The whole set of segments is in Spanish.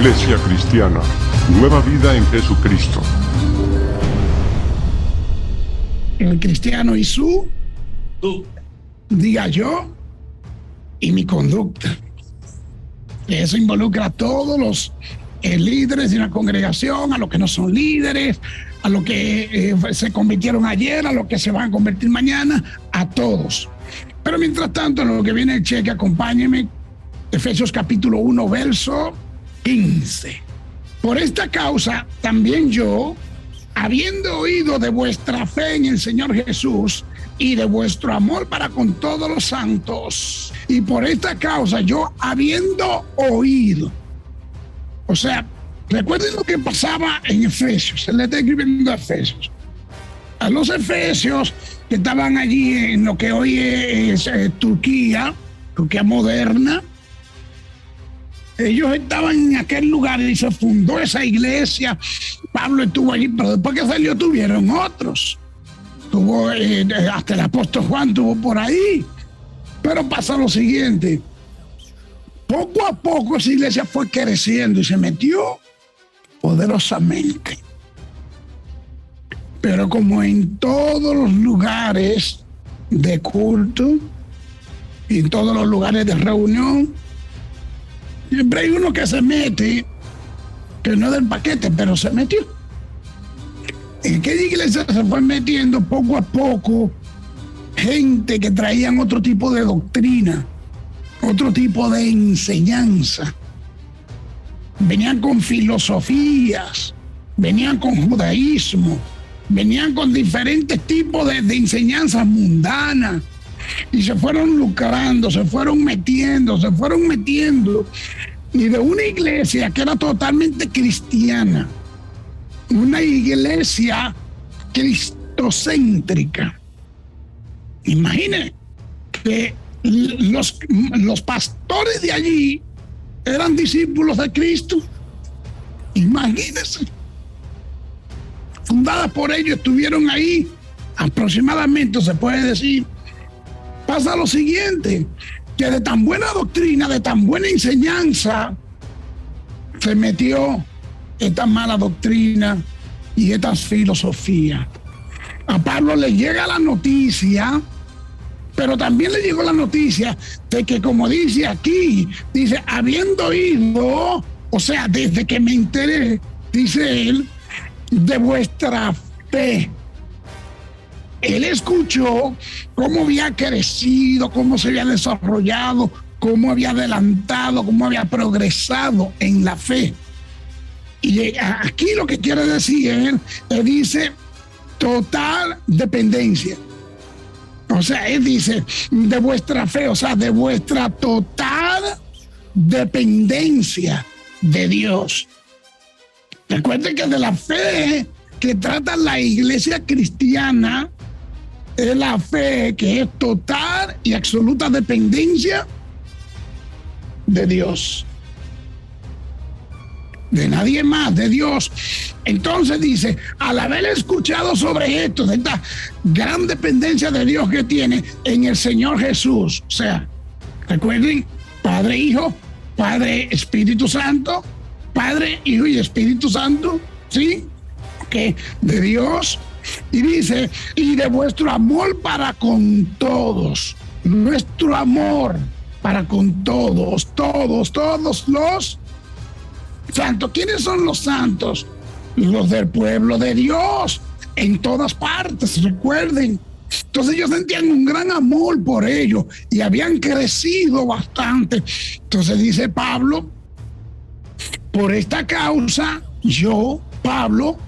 Iglesia Cristiana, Nueva Vida en Jesucristo. El cristiano y su, diga yo, y mi conducta. Eso involucra a todos los líderes de una congregación, a los que no son líderes, a los que se convirtieron ayer, a los que se van a convertir mañana, a todos. Pero mientras tanto, en lo que viene el cheque, acompáñeme, Efesios capítulo 1, verso 15. Por esta causa, también yo, habiendo oído de vuestra fe en el Señor Jesús y de vuestro amor para con todos los santos, y por esta causa yo, habiendo oído, o sea, recuerden lo que pasaba en Efesios. Él le está escribiendo a Efesios. A los efesios que estaban allí en lo que hoy es Turquía moderna, ellos estaban en aquel lugar y se fundó esa iglesia. Pablo estuvo allí, pero después que salió tuvieron otros. Tuvo hasta el apóstol Juan estuvo por ahí. Pero pasa lo siguiente. Poco a poco esa iglesia fue creciendo y se metió poderosamente. Pero como en todos los lugares de culto y en todos los lugares de reunión, siempre hay uno que se mete, que no es del paquete, pero se metió. En aquella iglesia se fue metiendo poco a poco gente que traían otro tipo de doctrina, otro tipo de enseñanza. Venían con filosofías, venían con judaísmo, venían con diferentes tipos de enseñanzas mundanas. Y se fueron lucrando, se fueron metiendo. Y de una iglesia que era totalmente cristiana, una iglesia cristocéntrica. Imagine que los pastores de allí eran discípulos de Cristo. Imagínense. Fundadas por ellos, estuvieron ahí aproximadamente, se puede decir. Pasa lo siguiente, que de tan buena doctrina, de tan buena enseñanza, se metió esta mala doctrina y estas filosofías. A Pablo le llega la noticia, pero también le llegó la noticia de que, como dice aquí, dice, habiendo oído, o sea, desde que me enteré, dice él, de vuestra fe. Él escuchó cómo había crecido, cómo se había desarrollado, cómo había adelantado, cómo había progresado en la fe. Y aquí lo que quiere decir, él dice total dependencia. O sea, él dice de vuestra fe, o sea, de vuestra total dependencia de Dios. Recuerden que de la fe que trata la iglesia cristiana es la fe que es total y absoluta dependencia de Dios. De nadie más, de Dios. Entonces dice, al haber escuchado sobre esto, de esta gran dependencia de Dios que tiene en el Señor Jesús, o sea, recuerden, Padre, Hijo, Padre, Espíritu Santo, Padre, Hijo y Espíritu Santo, ¿sí? Que de Dios. Y dice, y de vuestro amor para con todos, nuestro amor para con todos los santos. ¿Quiénes son los santos? Los del pueblo de Dios, en todas partes, recuerden. Entonces ellos sentían un gran amor por ellos y habían crecido bastante. Entonces dice Pablo, por esta causa, yo, Pablo,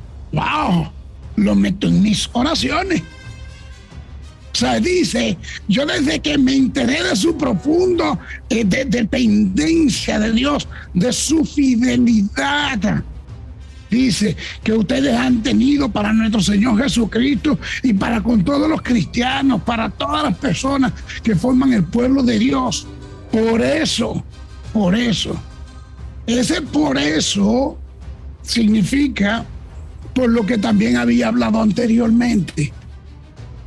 lo meto en mis oraciones. O sea, dice, yo desde que me enteré de su profundo de dependencia de Dios, de su fidelidad, dice que ustedes han tenido para nuestro Señor Jesucristo y para con todos los cristianos, para todas las personas que forman el pueblo de Dios. Por eso, ese por eso significa por lo que también había hablado anteriormente.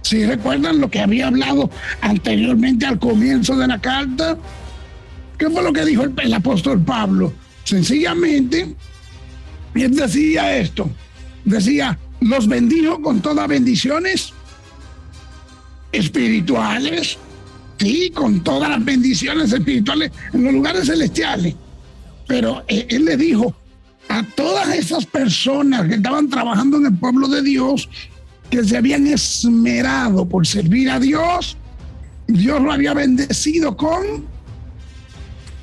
Si recuerdan lo que había hablado anteriormente al comienzo de la carta, ¿qué fue lo que dijo el apóstol Pablo? Sencillamente, él decía esto, decía, los bendijo con todas bendiciones espirituales, sí, con todas las bendiciones espirituales en los lugares celestiales. Pero él le dijo a todas esas personas que estaban trabajando en el pueblo de Dios, que se habían esmerado por servir a Dios, Dios lo había bendecido con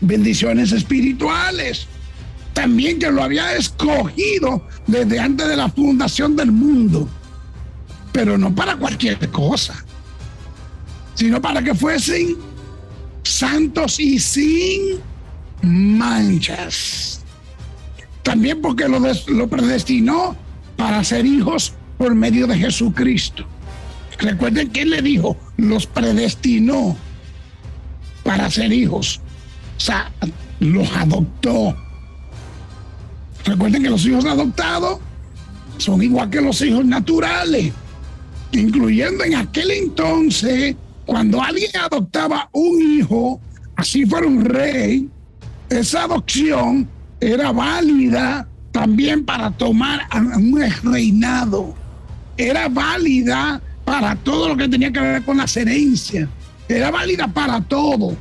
bendiciones espirituales. También que lo había escogido desde antes de la fundación del mundo, pero no para cualquier cosa, sino para que fuesen santos y sin manchas. También porque lo predestinó para ser hijos por medio de Jesucristo. Recuerden que él le dijo, los predestinó para ser hijos. O sea, los adoptó. Recuerden que los hijos adoptados son igual que los hijos naturales, incluyendo en aquel entonces, cuando alguien adoptaba un hijo, así fuera un rey, esa adopción era válida también para tomar un reinado. Era válida para todo lo que tenía que ver con las herencias. Era válida para todo.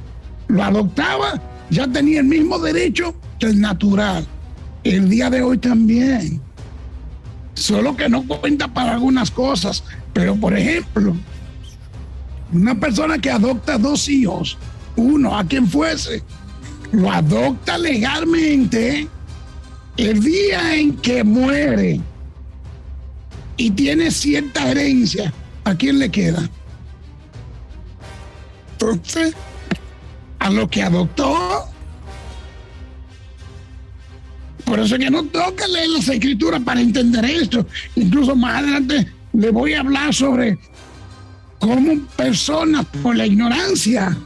Lo adoptaba, ya tenía el mismo derecho que el natural. El día de hoy también. Solo que no cuenta para algunas cosas. Pero, por ejemplo, una persona que adopta 2 hijos, uno a quien fuese, lo adopta legalmente, el día en que muere y tiene cierta herencia, ¿a quién le queda? Entonces, a lo que adoptó. Por eso es que no toca leer las escrituras para entender esto. Incluso más adelante le voy a hablar sobre cómo personas por la ignorancia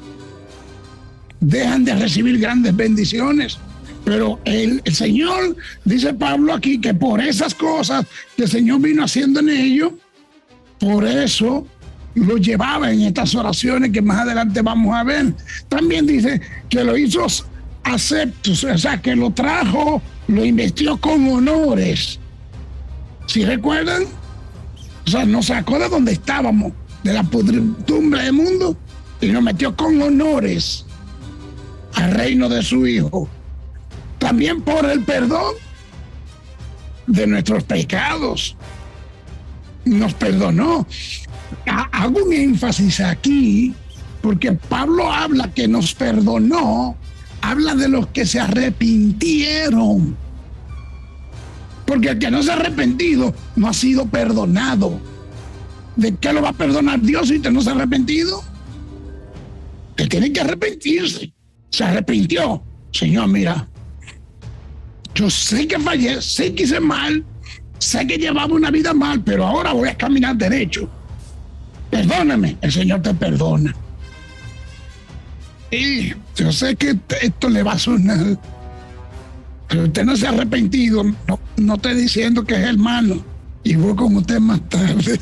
dejan de recibir grandes bendiciones. Pero el Señor, dice Pablo aquí, que por esas cosas que el Señor vino haciendo en ellos, por eso lo llevaba en estas oraciones que más adelante vamos a ver. También dice que lo hizo aceptos, o sea, que lo trajo, lo investió con honores. ¿Sí recuerdan? O sea, nos sacó de donde estábamos, de la podredumbre del mundo, y nos metió con honores al reino de su Hijo. También por el perdón de nuestros pecados. Nos perdonó. Hago un énfasis aquí, porque Pablo habla que nos perdonó, habla de los que se arrepintieron. Porque el que no se ha arrepentido no ha sido perdonado. ¿De qué lo va a perdonar Dios si usted no se ha arrepentido? Que tiene que arrepentirse. Se arrepintió. Señor, mira, yo sé que fallé, sé que hice mal, sé que llevaba una vida mal, pero ahora voy a caminar derecho. Perdóname. El Señor te perdona. Y yo sé que esto le va a sonar, pero usted no se ha arrepentido. No estoy diciendo que es hermano y voy con usted más tarde.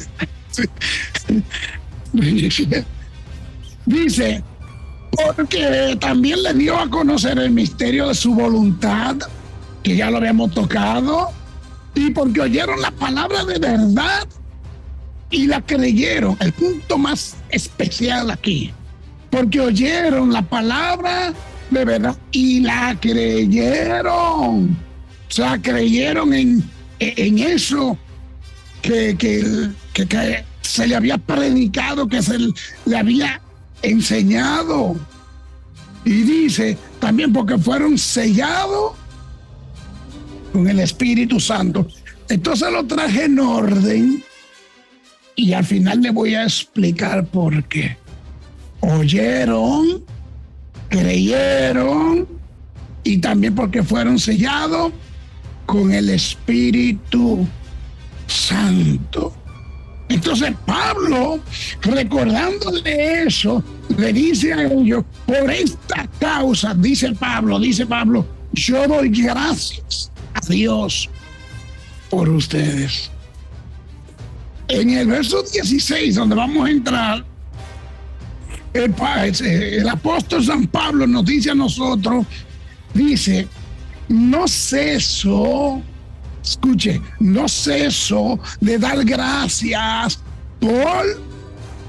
Dice, porque también le dio a conocer el misterio de su voluntad, que ya lo habíamos tocado, y porque oyeron la palabra de verdad y la creyeron. El punto más especial aquí, porque oyeron la palabra de verdad y la creyeron. O sea, creyeron en eso que se le había predicado, que se le había enseñado. Y dice también porque fueron sellados con el Espíritu Santo. Entonces lo traje en orden y al final le voy a explicar por qué. Oyeron, creyeron y también porque fueron sellados con el Espíritu Santo. Entonces Pablo, recordándole eso, le dice a ellos, por esta causa, dice Pablo, yo doy gracias a Dios por ustedes. En el verso 16, donde vamos a entrar, el apóstol San Pablo nos dice a nosotros, dice, no ceso, escuche, no ceso de dar gracias por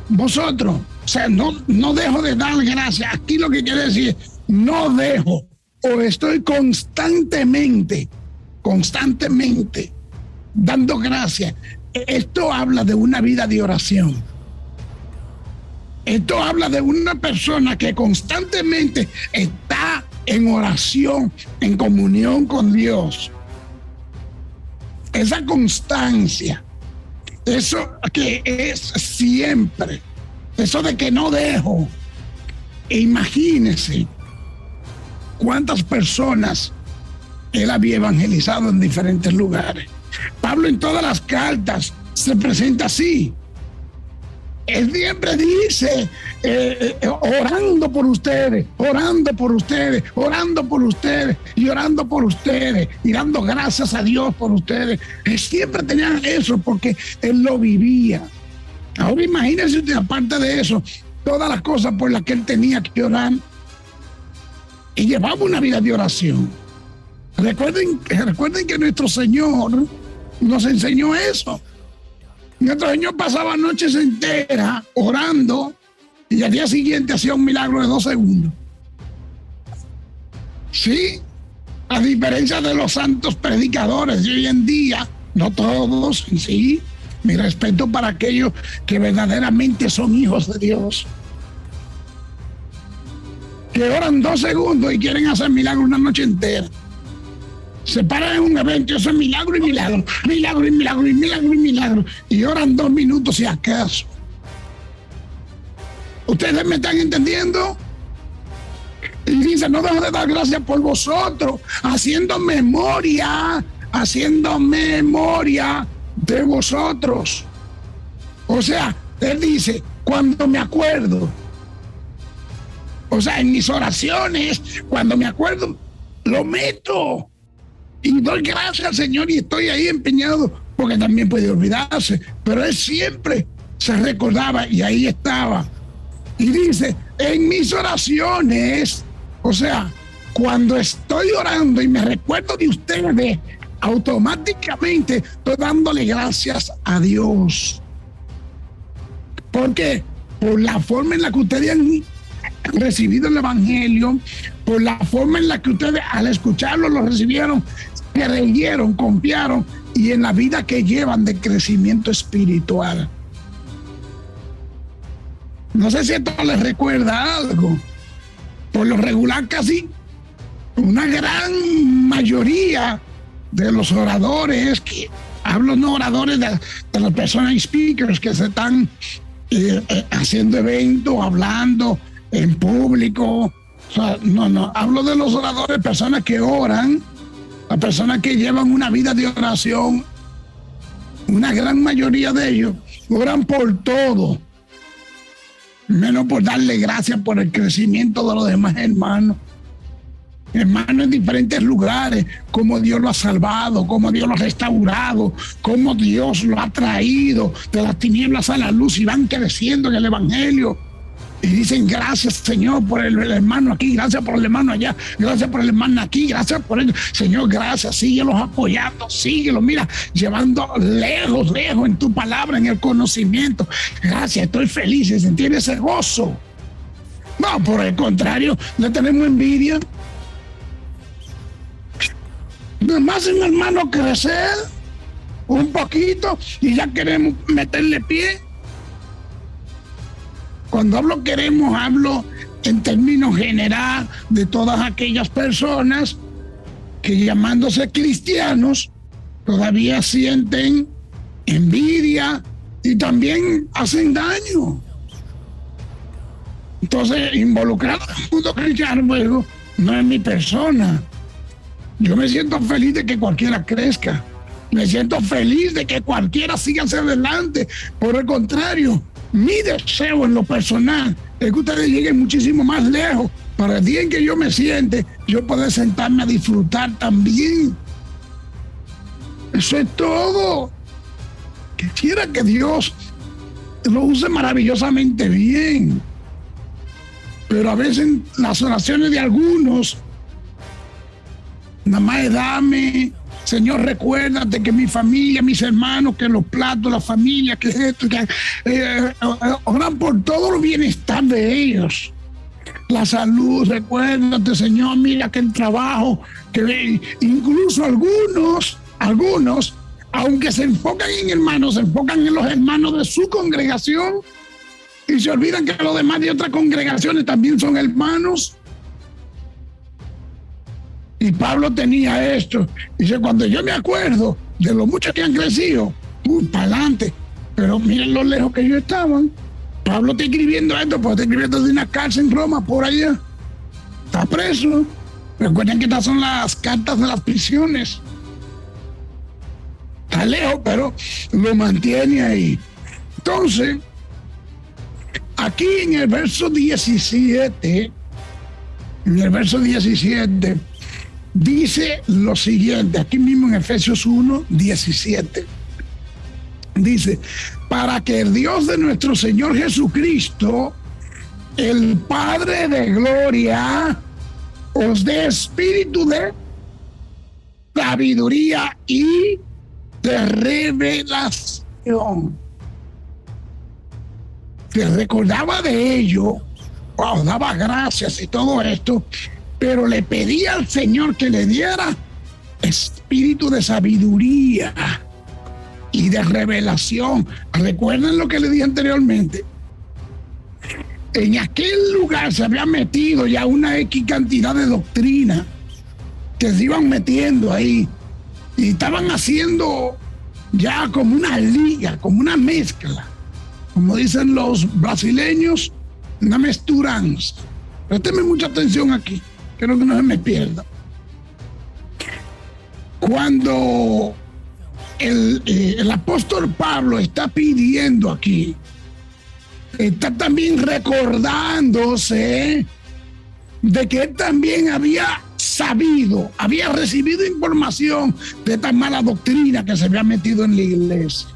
vosotros. O sea, no dejo de dar gracias. Aquí lo que quiere decir, no dejo, o estoy constantemente dando gracias. Esto habla de una vida de oración. Esto habla de una persona que constantemente está en oración, en comunión con Dios. Esa constancia, eso que es siempre, eso de que no dejo. Imagínense cuántas personas él había evangelizado en diferentes lugares. Pablo en todas las cartas se presenta así. Él siempre dice, orando por ustedes, orando por ustedes, orando por ustedes y orando por ustedes y dando gracias a Dios por ustedes. Él siempre tenía eso porque él lo vivía. Ahora imagínense usted, aparte de eso, todas las cosas por las que él tenía que orar, y llevaba una vida de oración. Recuerden que nuestro Señor nos enseñó eso. Nuestro Señor pasaba noches enteras orando y al día siguiente hacía un milagro de 2 segundos. Sí, a diferencia de los santos predicadores de hoy en día, no todos, sí, mi respeto para aquellos que verdaderamente son hijos de Dios, que oran 2 segundos y quieren hacer milagro una noche entera. Se paran en un evento y hacen milagro y milagro, milagro y milagro y milagro y milagro, y oran 2 minutos si acaso. ¿Ustedes me están entendiendo? Y dice, no dejo de dar gracias por vosotros, haciendo memoria de vosotros. O sea, él dice, cuando me acuerdo. O sea, en mis oraciones, cuando me acuerdo, lo meto. Y doy gracias al Señor y estoy ahí empeñado, porque también puede olvidarse. Pero él siempre se recordaba y ahí estaba. Y dice, en mis oraciones, o sea, cuando estoy orando y me recuerdo de ustedes, automáticamente estoy dándole gracias a Dios. Porque por la forma en la que ustedes han recibido el Evangelio, por la forma en la que ustedes al escucharlo lo recibieron, creyeron, confiaron, y en la vida que llevan de crecimiento espiritual. No sé si esto les recuerda algo. Por lo regular, casi una gran mayoría de los oradores, que hablo no oradores de las personas speakers que se están haciendo eventos, hablando en público. O sea, no, hablo de los oradores, personas que oran, las personas que llevan una vida de oración. Una gran mayoría de ellos oran por todo, menos por darle gracias por el crecimiento de los demás hermanos. Hermanos en diferentes lugares, cómo Dios lo ha salvado, cómo Dios lo ha restaurado, cómo Dios lo ha traído de las tinieblas a la luz y van creciendo en el Evangelio. Y dicen, gracias Señor por el hermano aquí, gracias por el hermano allá, gracias por el hermano aquí, gracias por él. Señor, gracias, síguelos apoyando, síguelos, mira, llevando lejos en tu palabra, en el conocimiento. Gracias, estoy feliz de sentir ese gozo. No, por el contrario, le tenemos envidia. Nomás un hermano crecer un poquito y ya queremos meterle pie. Cuando hablo queremos, hablo en términos general de todas aquellas personas que llamándose cristianos todavía sienten envidia y también hacen daño. Entonces, involucrado en el mundo cristiano, luego, no es mi persona. Yo me siento feliz de que cualquiera crezca. Me siento feliz de que cualquiera siga hacia adelante. Por el contrario, mi deseo en lo personal es que ustedes lleguen muchísimo más lejos para el día en que yo me siente, yo poder sentarme a disfrutar también. Eso es todo. Quisiera que Dios lo use maravillosamente bien. Pero a veces las oraciones de algunos nada más dame, Señor, recuérdate que mi familia, mis hermanos, que los platos, la familia, que esto, que oran por todo el bienestar de ellos. La salud, recuérdate, Señor, mira que el trabajo, que incluso algunos, aunque se enfocan en hermanos, se enfocan en los hermanos de su congregación y se olvidan que los demás de otras congregaciones también son hermanos. Y Pablo tenía esto. Dice, cuando yo me acuerdo de los muchos que han crecido, para adelante. Pero miren lo lejos que ellos estaban. Pablo está escribiendo esto, pues está escribiendo de una cárcel en Roma, por allá. Está preso. Recuerden que estas son las cartas de las prisiones. Está lejos, pero lo mantiene ahí. Entonces, aquí en el verso 17, dice lo siguiente, aquí mismo en Efesios 1, 17. Dice, para que el Dios de nuestro Señor Jesucristo, el Padre de gloria, os dé espíritu de sabiduría y de revelación. Se recordaba de ello, daba gracias y todo esto, pero le pedía al Señor que le diera espíritu de sabiduría y de revelación. Recuerden lo que le dije anteriormente. En aquel lugar se había metido ya una X cantidad de doctrina que se iban metiendo ahí y estaban haciendo ya como una liga, como una mezcla, como dicen los brasileños, una mezturanza. Présteme mucha atención aquí, quiero que no se me pierda. Cuando el apóstol Pablo está pidiendo aquí, está también recordándose de que él también había recibido información de esta mala doctrina que se había metido en la iglesia.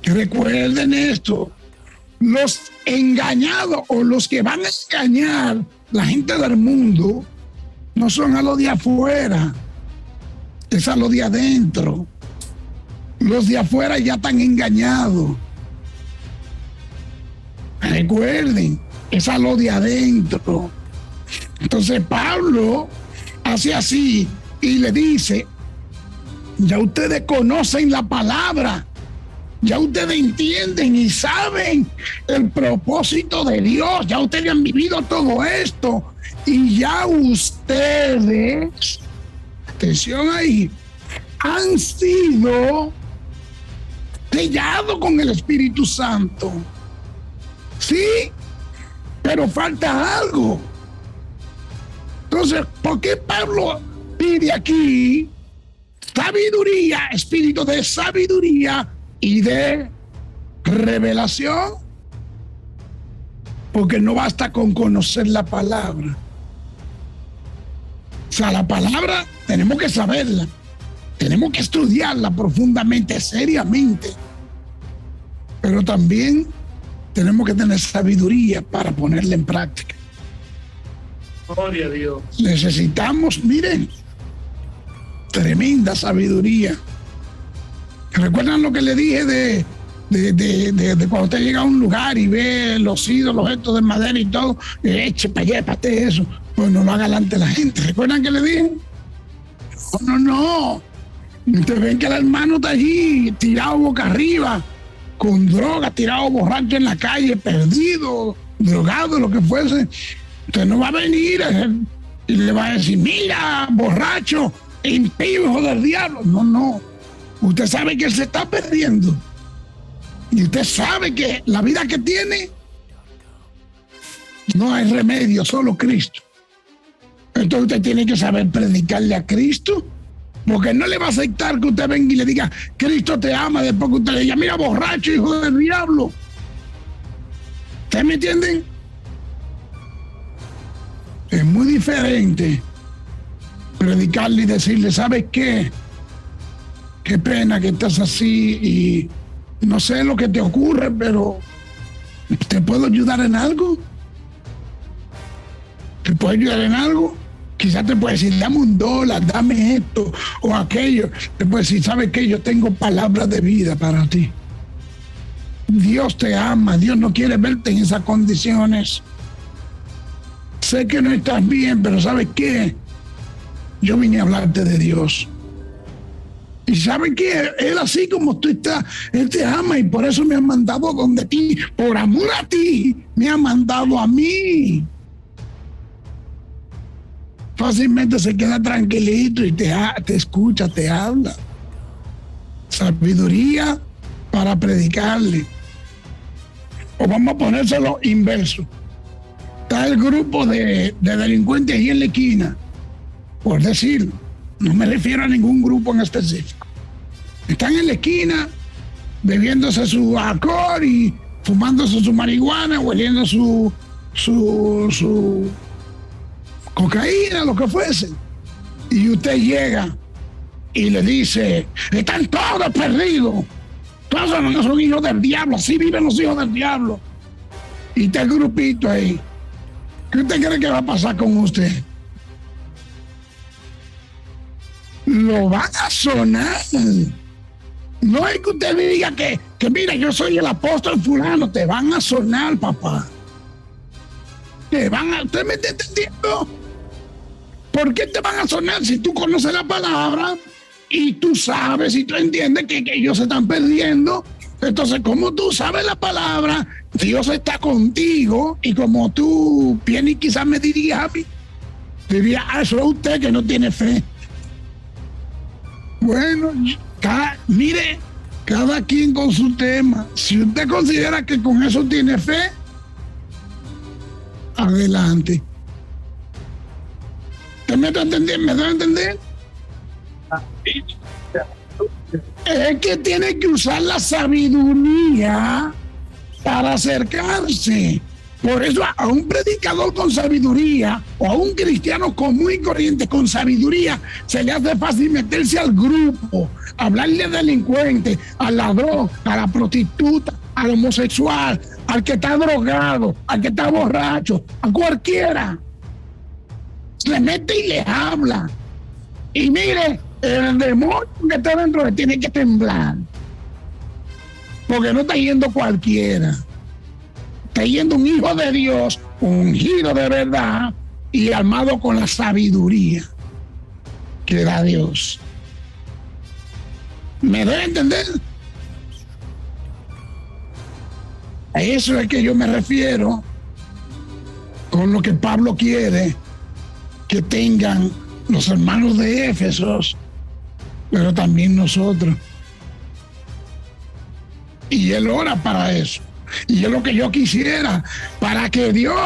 Recuerden esto, los engañados o los que van a engañar la gente del mundo no son a los de afuera, es a los de adentro. Los de afuera ya están engañados. Recuerden, es a lo de adentro. Entonces Pablo hace así y le dice, ya ustedes conocen la palabra, ya ustedes entienden y saben el propósito de Dios, ya ustedes han vivido todo esto y ya ustedes, atención ahí, han sido sellados con el Espíritu Santo. Sí, pero falta algo. Entonces, ¿por qué Pablo pide aquí sabiduría, espíritu de sabiduría y de revelación? Porque no basta con conocer la palabra. O sea, la palabra tenemos que saberla, tenemos que estudiarla profundamente, seriamente, pero también tenemos que tener sabiduría para ponerla en práctica. Gloria a Dios. Necesitamos, miren, tremenda sabiduría. ¿Recuerdan lo que le dije de cuando usted llega a un lugar y ve los ídolos estos de madera y todo? Eche para allá, pate eso. Pues no lo haga delante de la gente. ¿Recuerdan que le dije? No. Ustedes ven que el hermano está allí tirado boca arriba, con droga, tirado borracho en la calle, perdido, drogado, lo que fuese. Usted no va a venir y le va a decir, mira, borracho, impío, hijo del diablo. No. Usted sabe que él se está perdiendo. Y usted sabe que la vida que tiene no hay remedio, solo Cristo. Entonces usted tiene que saber predicarle a Cristo, porque no le va a aceptar que usted venga y le diga, Cristo te ama, después que usted le diga, mira, borracho, hijo del diablo. ¿Ustedes me entienden? Es muy diferente predicarle y decirle, ¿sabes qué? Qué pena que estás así y no sé lo que te ocurre, pero ¿te puedo ayudar en algo? ¿Te puedo ayudar en algo? Quizás te puede decir, dame $1, dame esto o aquello. Te puede decir, ¿sabes qué? Yo tengo palabras de vida para ti. Dios te ama, Dios no quiere verte en esas condiciones. Sé que no estás bien, pero ¿sabes qué? Yo vine a hablarte de Dios. Y ¿sabes qué? Él así como tú estás, Él te ama y por eso me ha mandado donde ti. Por amor a ti, me ha mandado a mí. Fácilmente se queda tranquilito y te escucha, te habla. Sabiduría para predicarle. O vamos a ponérselo inverso. Está el grupo de delincuentes ahí en la esquina, por decirlo. No me refiero a ningún grupo en específico. Están en la esquina bebiéndose su alcohol y fumándose su marihuana, hueliendo su cocaína, lo que fuese. Y usted llega y le dice, están todos perdidos. Todos son hijos del diablo, así viven los hijos del diablo. Y está el grupito ahí. ¿Qué usted cree que va a pasar con usted? Lo van a sonar. No es que usted diga que mira, yo soy el apóstol fulano. Te van a sonar, papá. ¿Usted me está entendiendo? ¿Por qué te van a sonar si tú conoces la palabra y tú sabes y tú entiendes que ellos se están perdiendo? Entonces, como tú sabes la palabra, Dios está contigo, y como tú vienes y quizás me dirías a mí, diría, eso es usted que no tiene fe. Bueno, mire, cada quien con su tema. Si usted considera que con eso tiene fe, adelante. ¿Usted me da a entender? ¿Me da a entender? Es que tiene que usar la sabiduría para acercarse. Por eso a un predicador con sabiduría o a un cristiano común y corriente con sabiduría se le hace fácil meterse al grupo, hablarle al delincuente, al ladrón, a la prostituta, al homosexual, al que está drogado, al que está borracho, a cualquiera. Se le mete y le habla. Y mire, el demonio que está dentro le tiene que temblar. Porque no está yendo cualquiera. Está yendo un hijo de Dios, ungido de verdad y armado con la sabiduría que da Dios. ¿Me debe entender? A eso es que yo me refiero con lo que Pablo quiere que tengan los hermanos de Éfesos, pero también nosotros. Y él ora para eso. Y es lo que yo quisiera, para que Dios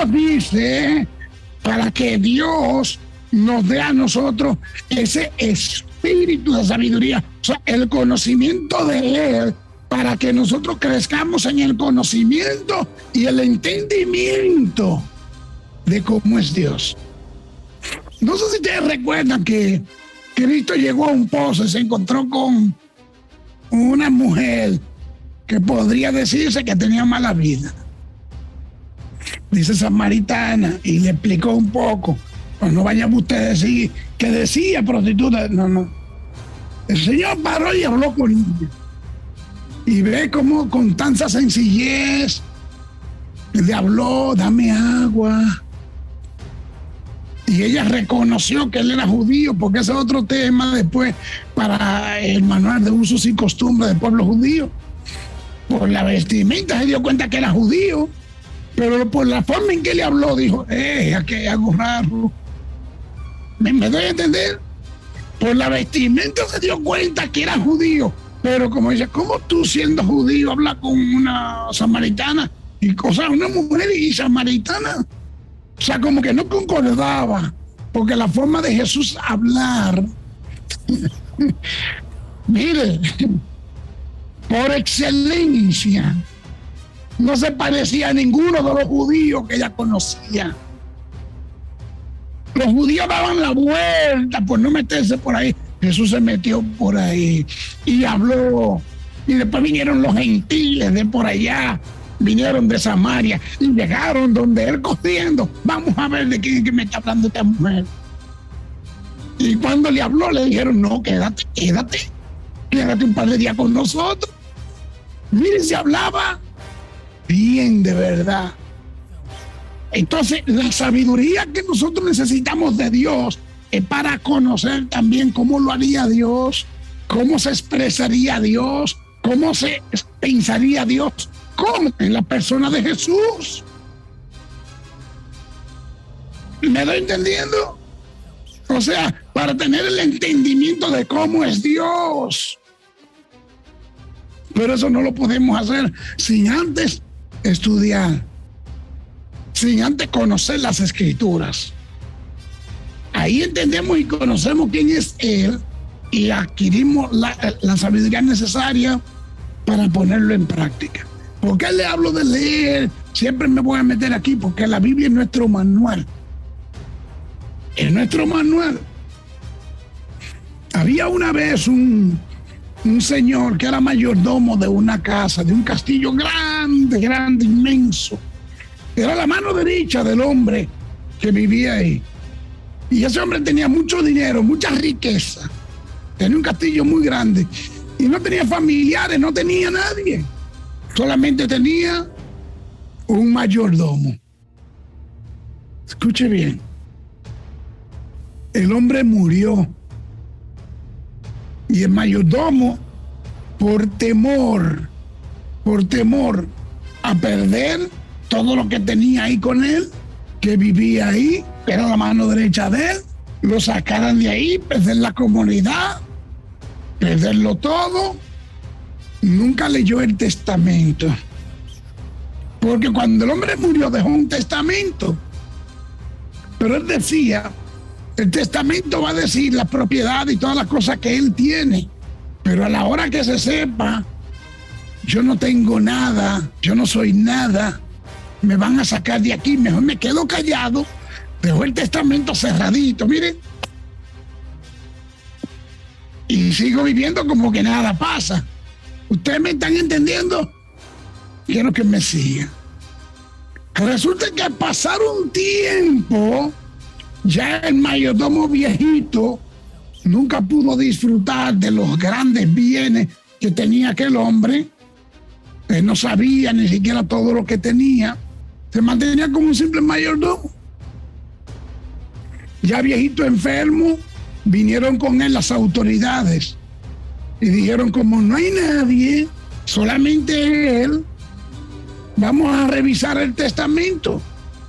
nos dé a nosotros ese espíritu de sabiduría, o sea, el conocimiento de Él, para que nosotros crezcamos en el conocimiento y el entendimiento de cómo es Dios. No sé si ustedes recuerdan que Cristo llegó a un pozo y se encontró con una mujer que podría decirse que tenía mala vida. Dice samaritana, y le explicó un poco. Pues no vayan ustedes a decir que decía prostituta. No. El Señor paró y habló con ella. Y ve cómo con tanta sencillez le habló, dame agua. Y ella reconoció que él era judío, porque ese es otro tema después para el manual de usos y costumbres del pueblo judío. Por la vestimenta se dio cuenta que era judío, pero por la forma en que le habló dijo, aquí hay algo raro. ¿Me doy a entender? Por la vestimenta se dio cuenta que era judío, pero como dice, ¿cómo tú siendo judío hablas con una samaritana? Y cosa, una mujer y samaritana. O sea, como que no concordaba, porque la forma de Jesús hablar, mire, por excelencia, no se parecía a ninguno de los judíos que ella conocía. Los judíos daban la vuelta por no meterse por ahí. Jesús se metió por ahí y habló. Y después vinieron los gentiles de por allá, vinieron de Samaria y llegaron donde él corriendo. Vamos a ver de quién es que me está hablando esta mujer. Y cuando le habló, le dijeron, no, quédate un par de días con nosotros. Miren, se hablaba bien de verdad. Entonces, la sabiduría que nosotros necesitamos de Dios es para conocer también cómo lo haría Dios, cómo se expresaría Dios, cómo se pensaría Dios, cómo en la persona de Jesús. ¿Me doy entendiendo? O sea, para tener el entendimiento de cómo es Dios. Pero eso no lo podemos hacer sin antes estudiar, sin antes conocer las Escrituras. Ahí entendemos y conocemos quién es Él y adquirimos la sabiduría necesaria para ponerlo en práctica. ¿Por qué le hablo de leer? Siempre me voy a meter aquí porque la Biblia es nuestro manual. Es nuestro manual. Había una vez un señor que era mayordomo de una casa, de un castillo grande, inmenso. Era la mano derecha del hombre que vivía ahí. Y ese hombre tenía mucho dinero, mucha riqueza. Tenía un castillo muy grande. Y no tenía familiares, no tenía nadie. Solamente tenía un mayordomo. Escuche bien. El hombre murió. Y el mayordomo, por temor a perder todo lo que tenía ahí con él, que vivía ahí, era la mano derecha de él, lo sacaran de ahí, perder la comunidad, perderlo todo, nunca leyó el testamento. Porque cuando el hombre murió dejó un testamento. Pero él decía, el testamento va a decir la propiedad y todas las cosas que él tiene. Pero a la hora que se sepa, yo no tengo nada, yo no soy nada, me van a sacar de aquí, mejor me quedo callado, dejo el testamento cerradito, miren, y sigo viviendo como que nada pasa. ¿Ustedes me están entendiendo? Quiero que me sigan. Resulta que al pasar un tiempo, ya el mayordomo viejito nunca pudo disfrutar de los grandes bienes que tenía aquel hombre. Él no sabía ni siquiera todo lo que tenía. Se mantenía como un simple mayordomo. Ya viejito enfermo, vinieron con él las autoridades y dijeron, como no hay nadie, solamente él, vamos a revisar el testamento.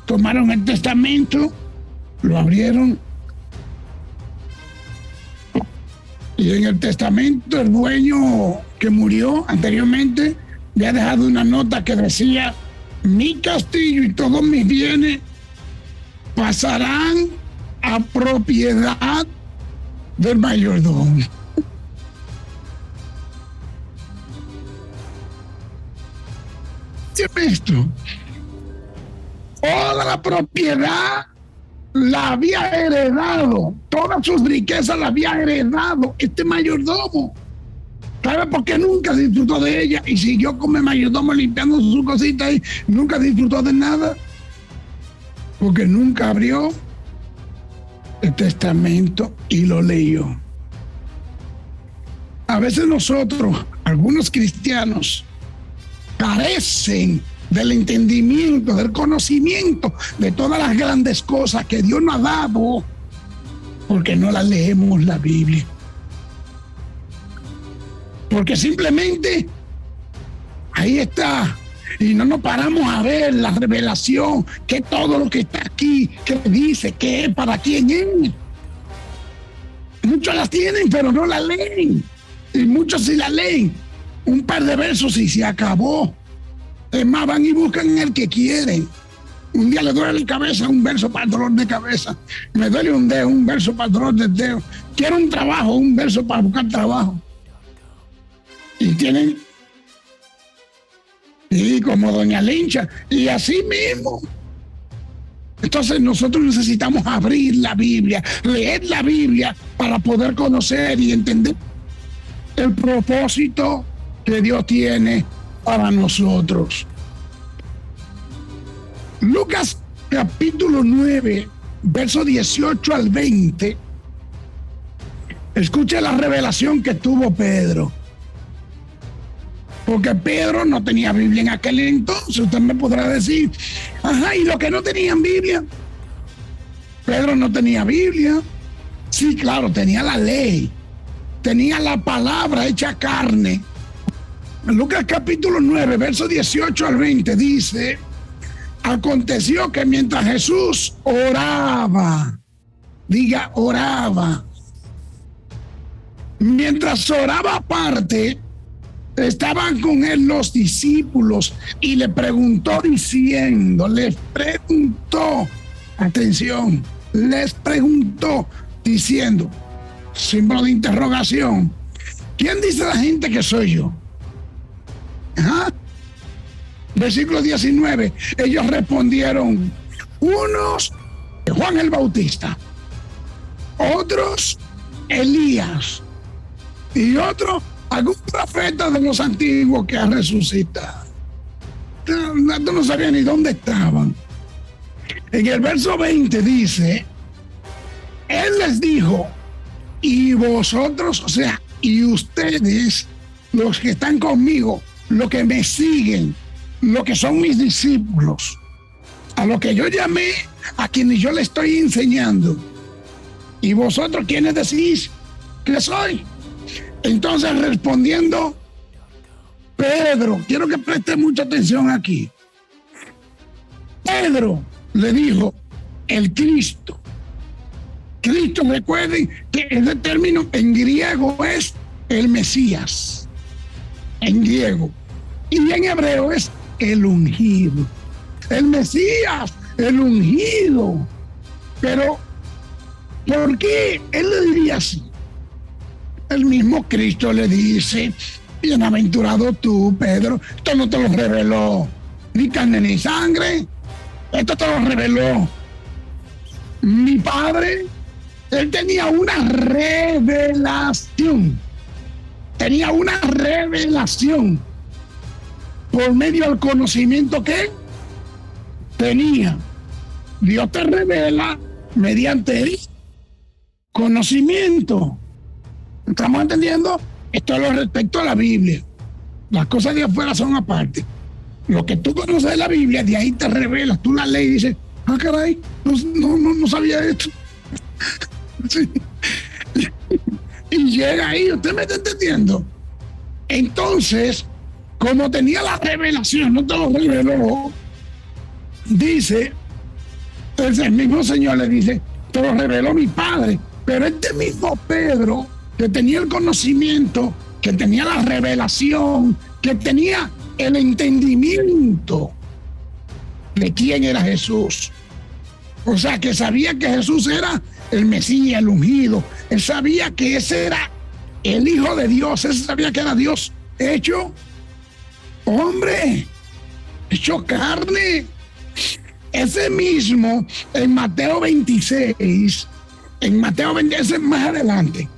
Tomaron el testamento, lo abrieron y en el testamento el dueño que murió anteriormente había dejado una nota que decía: mi castillo y todos mis bienes pasarán a propiedad del mayordomo. ¿Qué es esto? Toda la propiedad la había heredado, todas sus riquezas la había heredado este mayordomo. ¿Sabe por qué nunca disfrutó de ella? Y siguió como el mayordomo limpiando sus cositas y nunca disfrutó de nada. Porque nunca abrió el testamento y lo leyó. A veces nosotros, algunos cristianos, carecen del entendimiento, del conocimiento de todas las grandes cosas que Dios nos ha dado, porque no la leemos la Biblia. Porque simplemente ahí está, y no nos paramos a ver la revelación, que todo lo que está aquí, que dice, que es, para quién es. Muchos las tienen, pero no la leen. Y muchos sí la leen, un par de versos y se acabó. Es más, van y buscan el que quieren. Un día le duele la cabeza, un verso para el dolor de cabeza. Me duele un dedo, un verso para el dolor del dedo. Quiero un trabajo, un verso para buscar trabajo. Y tienen, y como doña Lincha, y así mismo. Entonces nosotros necesitamos abrir la Biblia, leer la Biblia para poder conocer y entender el propósito que Dios tiene para nosotros. Lucas capítulo 9, verso 18 al 20, Escuche la revelación que tuvo Pedro. Porque Pedro no tenía Biblia en aquel entonces. Usted me podrá decir, ajá, ¿y los que no tenían Biblia? Pedro no tenía Biblia. Sí, claro, tenía la ley. Tenía la palabra hecha carne. En Lucas capítulo 9, versos 18 al 20 dice: aconteció que mientras Jesús oraba, diga oraba, mientras oraba aparte, estaban con él los discípulos y le preguntó diciendo, atención, les preguntó diciendo, símbolo de interrogación, ¿quién dice la gente que soy yo? ¿Ah? Versículo 19, ellos respondieron, unos Juan el Bautista, otros Elías y otros algún profeta de los antiguos que ha resucitado. No sabía ni dónde estaban. En el verso 20 dice, él les dijo, y vosotros, o sea, y ustedes, los que están conmigo, los que me siguen, los que son mis discípulos, a los que yo llamé, a quienes yo le estoy enseñando, y vosotros, ¿quiénes decís que soy? Entonces, respondiendo Pedro, quiero que preste mucha atención aquí. Pedro le dijo, el Cristo. Cristo, recuerden que ese término en griego es el Mesías, en griego, y en hebreo es el ungido. El Mesías, el ungido. Pero, ¿por qué él le diría así? El mismo Cristo le dice, bienaventurado tú, Pedro, esto no te lo reveló ni carne ni sangre, esto te lo reveló mi Padre. Él tenía una revelación, por medio del conocimiento que él tenía. Dios te revela mediante el conocimiento. ¿Estamos entendiendo? Esto es lo respecto a la Biblia. Las cosas de afuera son aparte. Lo que tú conoces de la Biblia, de ahí te revelas. Tú la lees y dices, ah, caray, no sabía esto. Sí. Y llega ahí, ¿usted me está entendiendo? Entonces, como tenía la revelación, no te lo reveló, dice, entonces el mismo Señor le dice, te lo reveló mi Padre. Pero este mismo Pedro, que tenía el conocimiento, que tenía la revelación, que tenía el entendimiento de quién era Jesús. O sea, que sabía que Jesús era el Mesías, el ungido. Él sabía que ese era el Hijo de Dios. Él sabía que era Dios hecho hombre, hecho carne. Ese mismo, en Mateo 26, ese más adelante.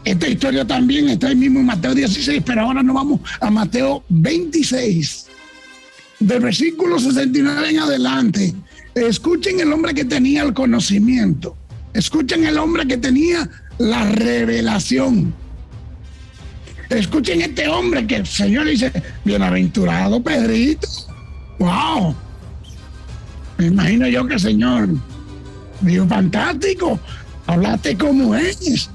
Esta historia también está ahí mismo en Mateo 16, pero ahora nos vamos a Mateo 26, del versículo 69 en adelante. Escuchen el hombre que tenía el conocimiento. Escuchen el hombre que tenía la revelación. Escuchen este hombre que el Señor dice, bienaventurado Pedrito. ¡Wow! Me imagino yo que el Señor dijo, fantástico, hablaste como es.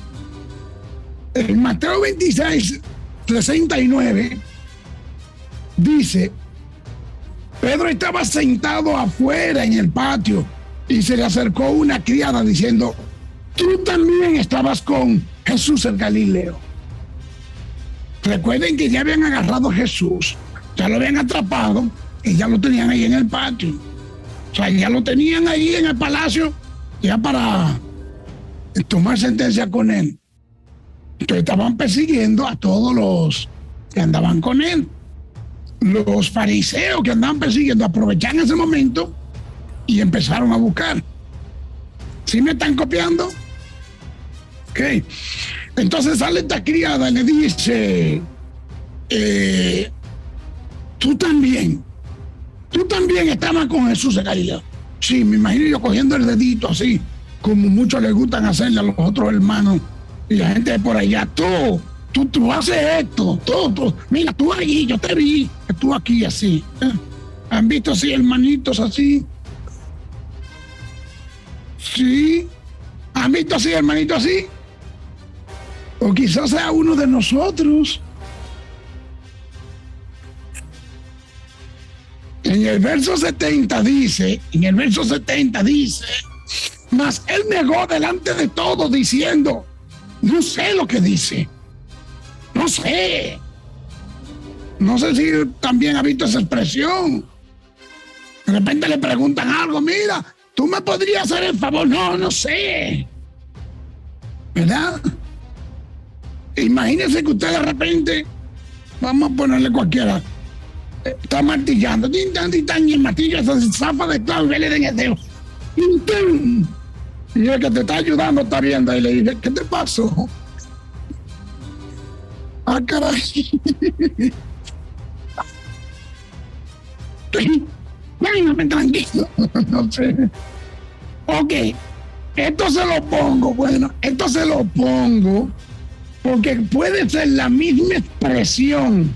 En Mateo 26, 69, dice, Pedro estaba sentado afuera en el patio y se le acercó una criada diciendo, tú también estabas con Jesús el Galileo. Recuerden que ya habían agarrado a Jesús, ya lo habían atrapado y ya lo tenían ahí en el patio. O sea, ya lo tenían ahí en el palacio ya para tomar sentencia con él. Entonces estaban persiguiendo a todos los que andaban con él. Los fariseos que andaban persiguiendo aprovecharon ese momento y empezaron a buscar. ¿Sí me están copiando? Ok. Entonces sale esta criada y le dice, tú también estabas con Jesús de Galilea. Sí, me imagino yo cogiendo el dedito así, como muchos les gustan hacerle a los otros hermanos Y la gente por allá, tú haces esto, tú, mira, tú ahí, yo te vi, tú aquí así. ¿Han visto así hermanitos así? Sí. ¿Han visto así hermanitos así? O quizás sea uno de nosotros. En el verso 70 dice, mas él negó delante de todos diciendo, no sé lo que dice, no sé. No sé si también ha visto esa expresión. De repente le preguntan algo, mira, ¿tú me podrías hacer el favor? No sé. ¿Verdad? Imagínense que usted de repente, vamos a ponerle cualquiera, está martillando, tin, tan, y el martillo se zafa de clavo y le den el dedo. Y el que te está ayudando está viendo y le dice, ¿qué te pasó? Ah, caray. Déjame tranquilo. No sé. Ok, esto se lo pongo porque puede ser la misma expresión,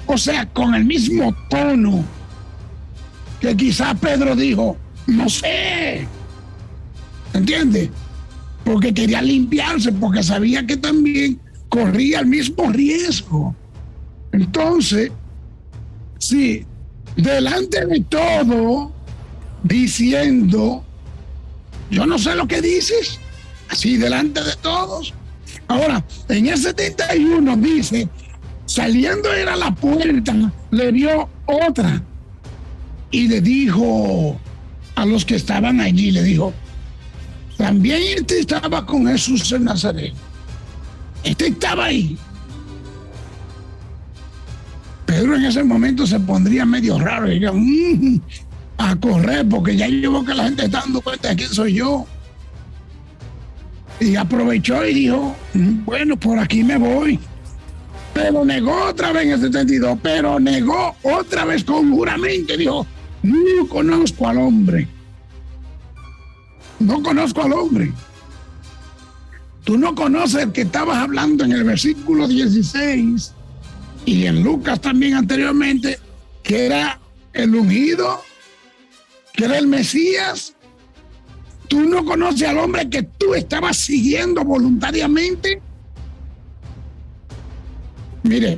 o sea, con el mismo tono que quizás Pedro dijo, no sé. ¿Entiendes? Porque quería limpiarse, porque sabía que también corría el mismo riesgo. Entonces, sí, delante de todo, diciendo, yo no sé lo que dices, así delante de todos. Ahora, en el 71 dice, saliendo era la puerta, le vio otra y le dijo a los que estaban allí, le dijo, también este estaba con Jesús en Nazaret. Este estaba ahí. Pedro en ese momento se pondría medio raro y diría, a correr, porque ya yo veo que la gente está dando cuenta de quién soy yo. Y aprovechó y dijo, bueno, por aquí me voy. Pero negó otra vez en el 72, pero negó otra vez con juramento. Dijo, no conozco al hombre. No conozco al hombre. Tú no conoces el que estabas hablando en el versículo 16 y en Lucas también anteriormente, que era el ungido, que era el Mesías. Tú no conoces al hombre que tú estabas siguiendo voluntariamente. Mire,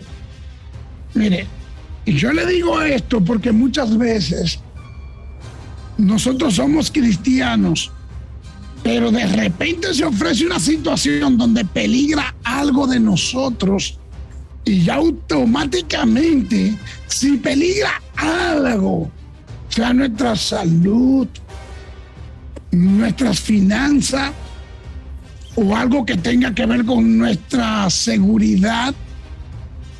y yo le digo esto porque muchas veces nosotros somos cristianos, pero de repente se ofrece una situación donde peligra algo de nosotros y ya automáticamente, si peligra algo, sea nuestra salud, nuestras finanzas o algo que tenga que ver con nuestra seguridad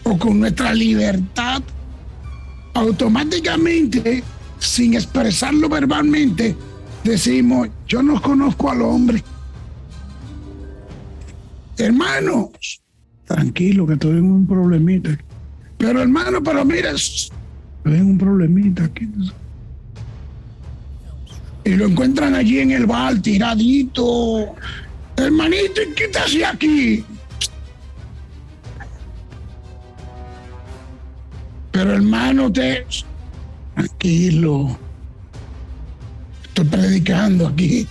o con nuestra libertad, automáticamente, sin expresarlo verbalmente, decimos, yo no conozco al hombre. Hermanos, tranquilo que estoy en un problemita. Pero hermano, mira, estoy en un problemita aquí. Y lo encuentran allí en el bar, tiradito. Hermanito, ¿y qué te hacía aquí? Pero hermano, tranquilo. Estoy predicando aquí.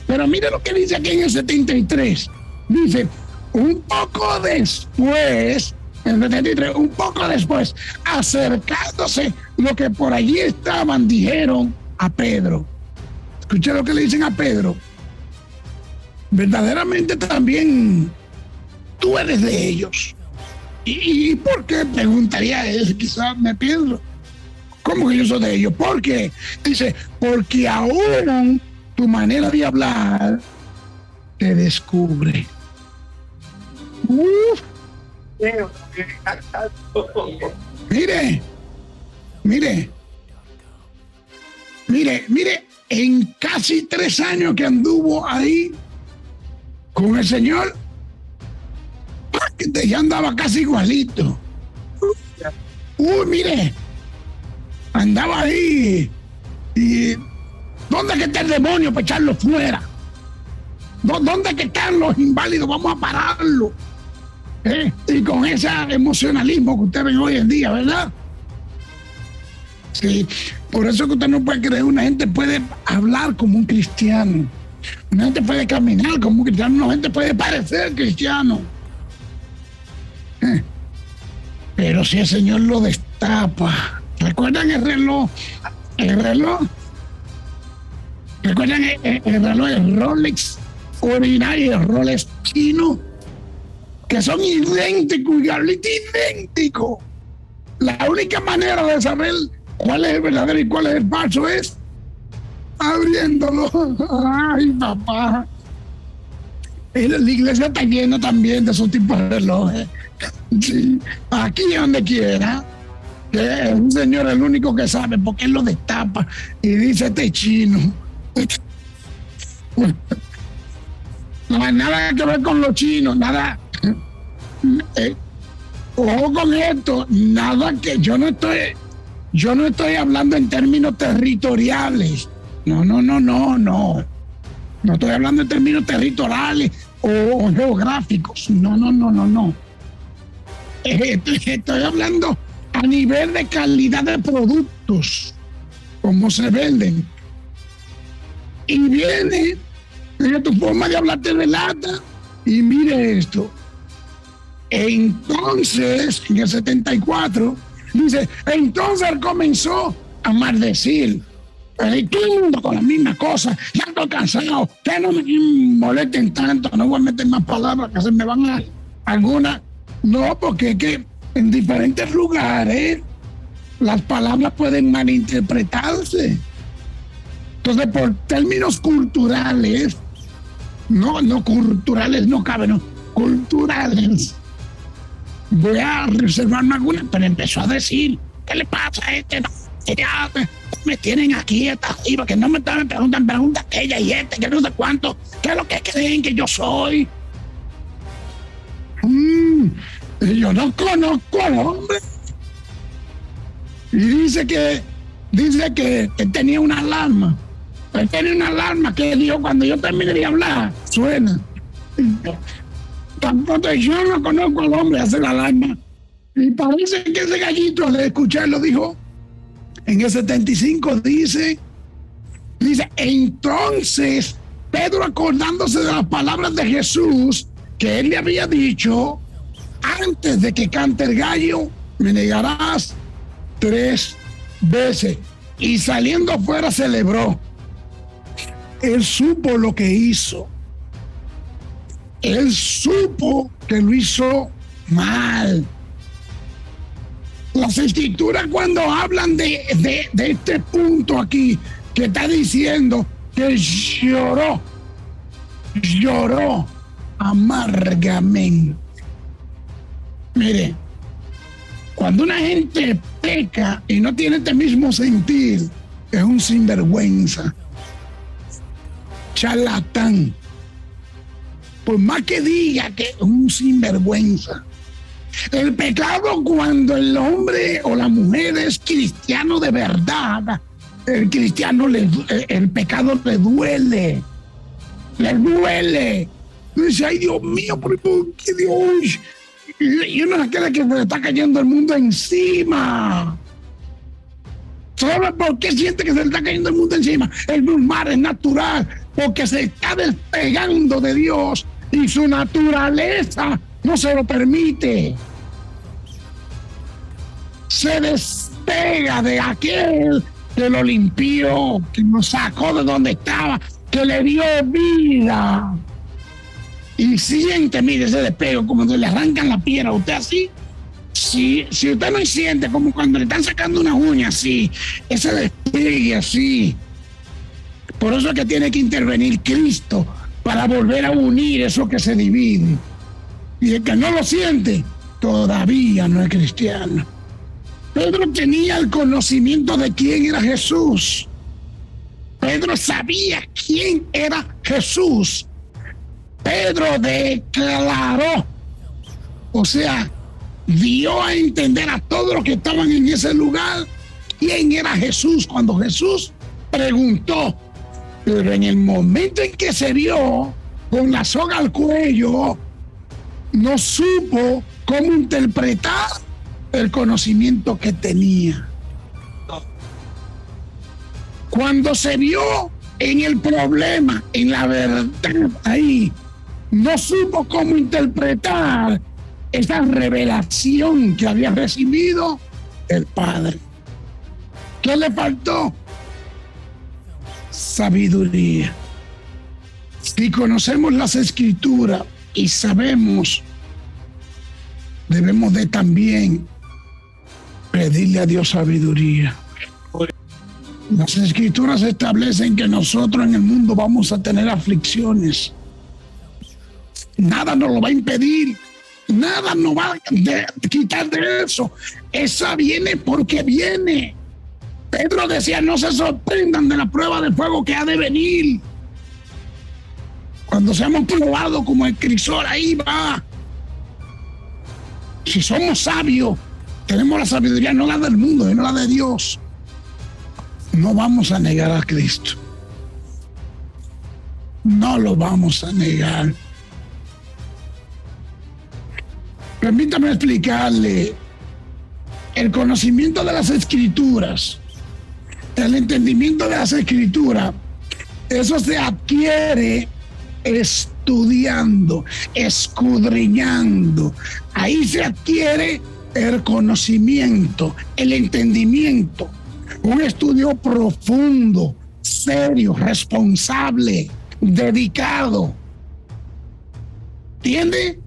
Pero mira lo que dice aquí en el 73. Dice, un poco después, en el 73, un poco después, acercándose lo que por allí estaban, dijeron a Pedro. Escucha lo que le dicen a Pedro. Verdaderamente también tú eres de ellos. ¿Y por qué? Preguntaría él, quizás me pienso. ¿Cómo que yo soy de ellos? ¿Por qué? Dice, porque aún tu manera de hablar te descubre. Uf. Mire, en casi 3 años que anduvo ahí con el Señor, ya andaba casi igualito. Mire, andaba ahí y ¿dónde que está el demonio para echarlo fuera? ¿Dónde que están los inválidos? Vamos a pararlo. Y con ese emocionalismo que usted ve hoy en día, ¿verdad? Sí, por eso que usted no puede creer, una gente puede hablar como un cristiano, una gente puede caminar como un cristiano, una gente puede parecer cristiano. Pero si el Señor lo destapa, ¿recuerdan el reloj? ¿El reloj? ¿Recuerdan el reloj, el Rolex original y el Rolex chino? Que son idénticos, idénticos. La única manera de saber cuál es el verdadero y cuál es el falso es abriéndolo. Ay, papá. La iglesia está llena también de esos tipos de relojes. Sí, aquí donde quiera. Que es un señor el único que sabe, porque él lo destapa y dice este chino. No hay nada que ver con los chinos, nada. Ojo con esto, nada que yo no estoy hablando en términos territoriales. No. No estoy hablando en términos territoriales o geográficos. No. Estoy hablando a nivel de calidad de productos, cómo se venden. Y viene tu forma de hablar te relata. Y mire esto. Entonces, en el 74, dice, entonces él comenzó a maldecir. Todo el mundo con la misma cosa. Ya estoy cansado. Que no me molesten tanto. No voy a meter más palabras que se me van a algunas. No, porque es que en diferentes lugares las palabras pueden malinterpretarse. Entonces, por términos culturales, no culturales, no cabe, no, culturales. Voy a reservarme algunas, pero empezó a decir, ¿qué le pasa a este? No, ya me tienen aquí, esta arriba, que no me preguntan aquella y que no sé cuánto, ¿qué es lo que creen que yo soy? Yo no conozco al hombre. Y dice que él tenía una alarma. Él tenía una alarma que dijo, cuando yo termine de hablar, suena. Tampoco yo no conozco al hombre, hace la alarma. Y parece que ese gallito, al escucharlo, dijo, en el 75 dice, entonces Pedro, acordándose de las palabras de Jesús que él le había dicho, antes de que cante el gallo, me negarás 3 veces. Y saliendo afuera celebró. Él supo lo que hizo. Él supo que lo hizo mal. Las escrituras, cuando hablan de este punto aquí, que está diciendo que lloró amargamente. Mire, cuando una gente peca y no tiene este mismo sentir, es un sinvergüenza, charlatán. Por más que diga que es un sinvergüenza. El pecado, cuando el hombre o la mujer es cristiano de verdad, el pecado le duele. Le duele. Dice, ay, Dios mío, ¿por qué Dios? Y uno cree que se le está cayendo el mundo encima. ¿Sabe por qué siente que se le está cayendo el mundo encima? Es normal, es natural, porque se está despegando de Dios y su naturaleza no se lo permite. Se despega de aquel que lo limpió, que lo sacó de donde estaba, que le dio vida. Y siente, mire, ese despego, como que le arrancan la piel a usted así. Si usted no siente, como cuando le están sacando una uña así, ese despegue así. Por eso es que tiene que intervenir Cristo para volver a unir eso que se divide. Y el que no lo siente, todavía no es cristiano. Pedro tenía el conocimiento de quién era Jesús. Pedro sabía quién era Jesús. Pedro declaró, o sea, dio a entender a todos los que estaban en ese lugar quién era Jesús cuando Jesús preguntó. Pero en el momento en que se vio con la soga al cuello, no supo cómo interpretar el conocimiento que tenía. Cuando se vio en el problema, en la verdad ahí, no supo cómo interpretar esa revelación que había recibido el Padre. ¿Qué le faltó? Sabiduría. Si conocemos las Escrituras y sabemos, debemos de también pedirle a Dios sabiduría. Las Escrituras establecen que nosotros en el mundo vamos a tener aflicciones. Nada nos lo va a impedir. Nada nos va a quitar de eso. Esa viene porque viene. Pedro decía, no se sorprendan de la prueba de fuego que ha de venir. Cuando seamos probados como el crisol, ahí va. Si somos sabios, tenemos la sabiduría, no la del mundo, sino la de Dios. No vamos a negar a Cristo. No lo vamos a negar. Permítame explicarle. El conocimiento de las Escrituras, el entendimiento de las Escrituras, eso se adquiere estudiando, escudriñando. Ahí se adquiere el conocimiento, el entendimiento. Un estudio profundo, serio, responsable, dedicado. ¿Entiende?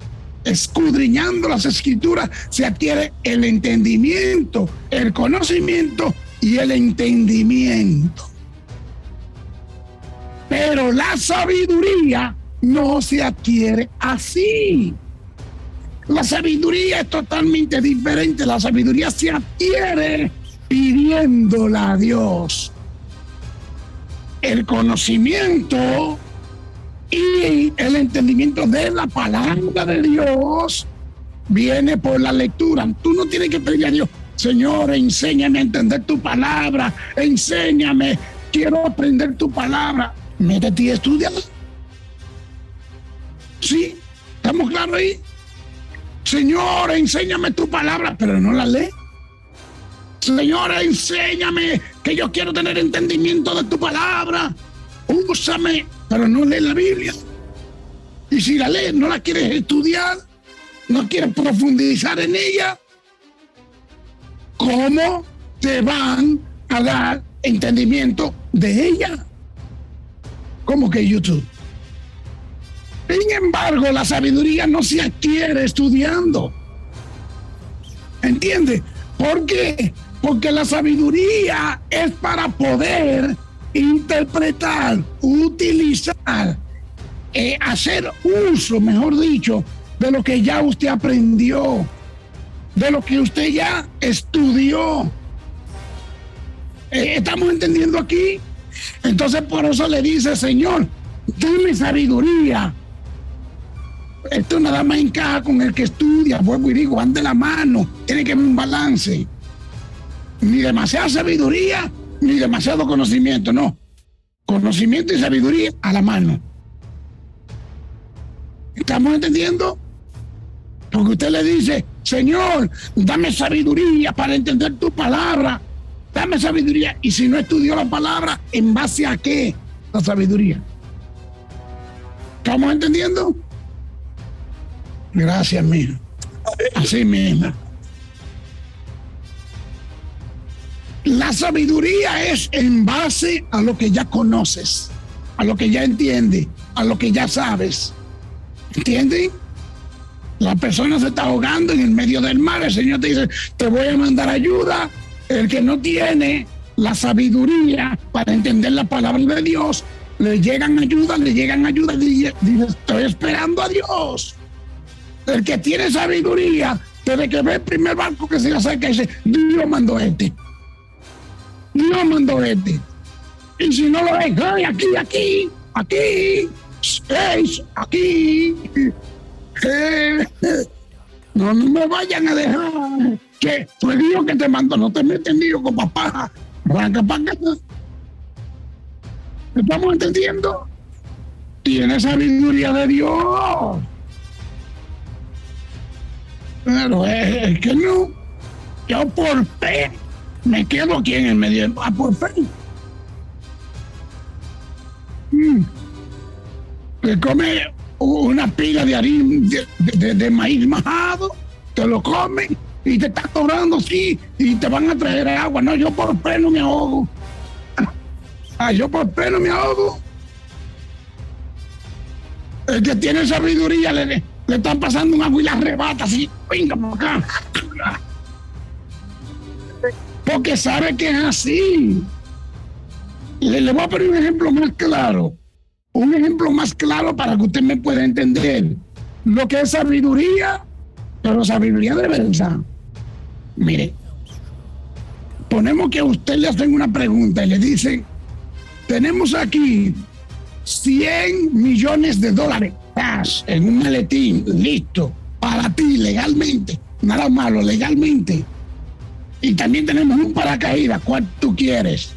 Escudriñando las Escrituras se adquiere el entendimiento, el conocimiento y el entendimiento. Pero la sabiduría no se adquiere así. La sabiduría es totalmente diferente. La sabiduría se adquiere pidiéndola a Dios. El conocimiento y el entendimiento de la palabra de Dios viene por la lectura. Tú no tienes que pedir a Dios, Señor, enséñame a entender tu palabra, enséñame, quiero aprender tu palabra. Métete y estudiala. ¿Sí? ¿Estamos claros ahí? Señor, enséñame tu palabra, pero no la lee. Señor, enséñame, que yo quiero tener entendimiento de tu palabra. Úsame, pero no lee la Biblia. Y si la lees, no la quieres estudiar, no quieres profundizar en ella, ¿cómo te van a dar entendimiento de ella? ¿Cómo que YouTube? Sin embargo, la sabiduría no se adquiere estudiando. ¿Entiende? ¿Por qué? Porque la sabiduría es para poder interpretar, utilizar, hacer uso, mejor dicho, de lo que ya usted aprendió, de lo que usted ya estudió. ¿Estamos entendiendo aquí? Entonces por eso le dice, Señor, dame sabiduría. Esto nada más encaja con el que estudia, vuelvo y digo, van de la mano, tiene que haber un balance. Ni demasiada sabiduría, ni demasiado conocimiento, no. Conocimiento y sabiduría a la mano. ¿Estamos entendiendo? Porque usted le dice, Señor, dame sabiduría para entender tu palabra. Dame sabiduría. Y si no estudió la palabra, ¿en base a qué la sabiduría? ¿Estamos entendiendo? Gracias, mijo. Así mismo. La sabiduría es en base a lo que ya conoces, a lo que ya entiendes, a lo que ya sabes. ¿Entienden? La persona se está ahogando en el medio del mar. El Señor te dice, te voy a mandar ayuda. El que no tiene la sabiduría para entender la palabra de Dios, le llegan ayuda, dice, estoy esperando a Dios. El que tiene sabiduría, desde que ve el primer barco que se le acerca, dice, Dios mandó este. Dios mandó este. Y si no lo ves, hey, aquí, no me vayan a dejar que fue Dios que te mandó, no te metes lío con papá. Arranca para acá. ¿Estamos entendiendo? tiene sabiduría de Dios. Pero es que no. Yo por fe me quedo aquí en el medio. Por fe. Te come una pila de harina de maíz majado, te lo comen y te estás orando así y te van a traer agua. No, yo por fe no me ahogo. Yo por fe no me ahogo. El que tiene sabiduría le están pasando un agua y la arrebata así, venga por acá. Porque sabe que es así. Le voy a poner un ejemplo más claro. Un ejemplo más claro para que usted me pueda entender lo que es sabiduría, pero sabiduría de verdad. Mire, ponemos que a usted le hacen una pregunta y le dicen, tenemos aquí $100 millones cash en un maletín, listo, para ti legalmente, nada malo, legalmente. Y también tenemos un paracaídas, ¿cuál tú quieres?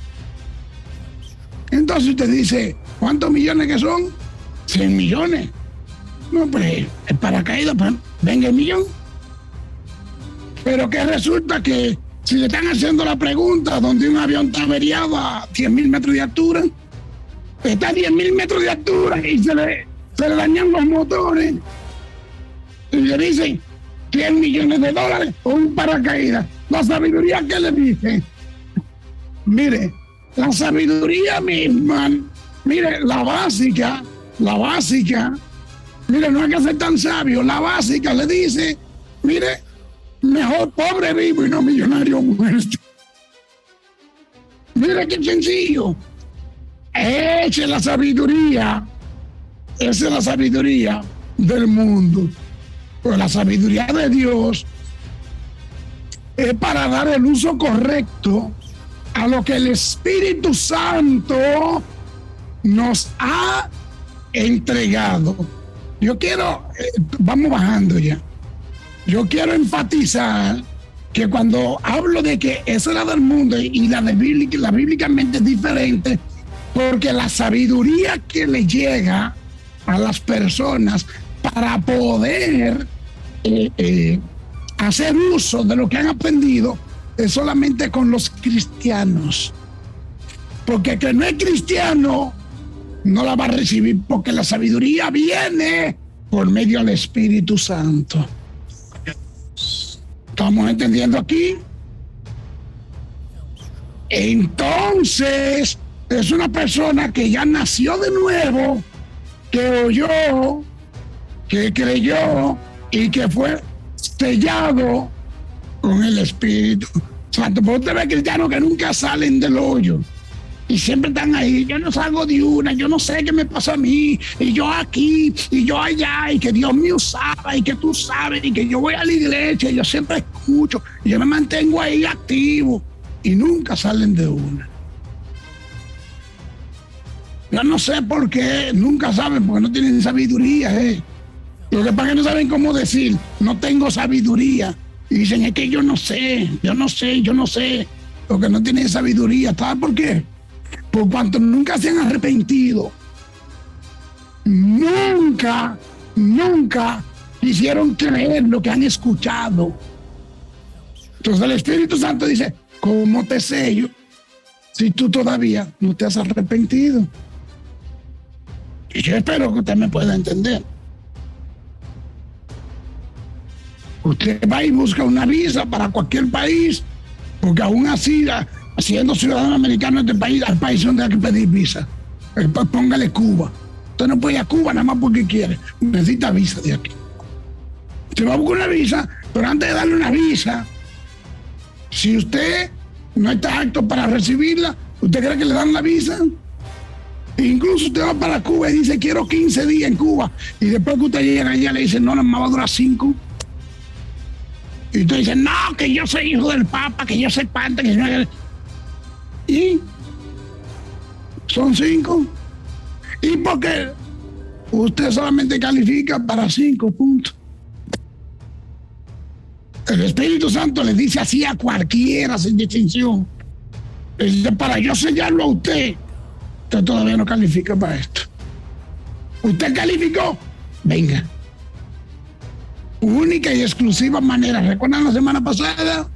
Entonces usted dice, ¿cuántos millones que son? 100 millones. No, pues el paracaídas, pues, venga el millón. Pero que resulta que si le están haciendo la pregunta donde un avión está averiado a 10.000 metros de altura, está a 10.000 metros de altura y se le dañan los motores y le dicen $100 millones o un paracaídas. La sabiduría que le dice, mire, la sabiduría misma, mire, la básica, mire, no hay que ser tan sabio, la básica le dice, mire, mejor pobre vivo y no millonario muerto. Mire qué sencillo. Esa es la sabiduría del mundo. Pero la sabiduría de Dios es para dar el uso correcto a lo que el Espíritu Santo nos ha entregado. Yo quiero, vamos bajando ya. Yo quiero enfatizar que cuando hablo de que esa es la del mundo y la bíblicamente es diferente, porque la sabiduría que le llega a las personas para poder hacer uso de lo que han aprendido es solamente con los cristianos. Porque el que no es cristiano no la va a recibir, porque la sabiduría viene por medio del Espíritu Santo. ¿Estamos entendiendo aquí? Entonces, es una persona que ya nació de nuevo, que oyó, que creyó y que fue sellado con el Espíritu Santo. Porque usted ve cristianos que nunca salen del hoyo y siempre están ahí. Yo no salgo de una, yo no sé qué me pasa a mí, y yo aquí, y yo allá, y que Dios me usaba, y que tú sabes, y que yo voy a la iglesia, y yo siempre escucho, y yo me mantengo ahí activo, y nunca salen de una. Yo no sé por qué, nunca saben, porque no tienen sabiduría, Lo que pasa es que no saben cómo decir, no tengo sabiduría. Y dicen, es que yo no sé. Porque no tienen sabiduría. ¿Sabes por qué? Por cuanto nunca se han arrepentido. Nunca quisieron creer lo que han escuchado. Entonces el Espíritu Santo dice, ¿cómo te sello si tú todavía no te has arrepentido? Y yo espero que usted me pueda entender. Usted va y busca una visa para cualquier país, porque aún así, siendo ciudadano americano de este país, al país donde hay que pedir visa. Póngale Cuba. Usted no puede ir a Cuba nada más porque quiere. Necesita visa de aquí. Usted va a buscar una visa, pero antes de darle una visa, si usted no está apto para recibirla, ¿usted cree que le dan la visa? Incluso usted va para Cuba y dice, quiero 15 días en Cuba. Y después que usted llega allá, le dicen, no, nada más va a durar 5. Y usted dice, no, que yo soy hijo del Papa, que yo soy parte, que yo... Y son 5. ¿Y por qué usted solamente califica para 5 puntos? El Espíritu Santo le dice así a cualquiera sin distinción. Le dice, para yo sellarlo a usted todavía no califica para esto. ¿Usted calificó? Venga. Única y exclusiva manera. ¿Recuerdan la semana pasada?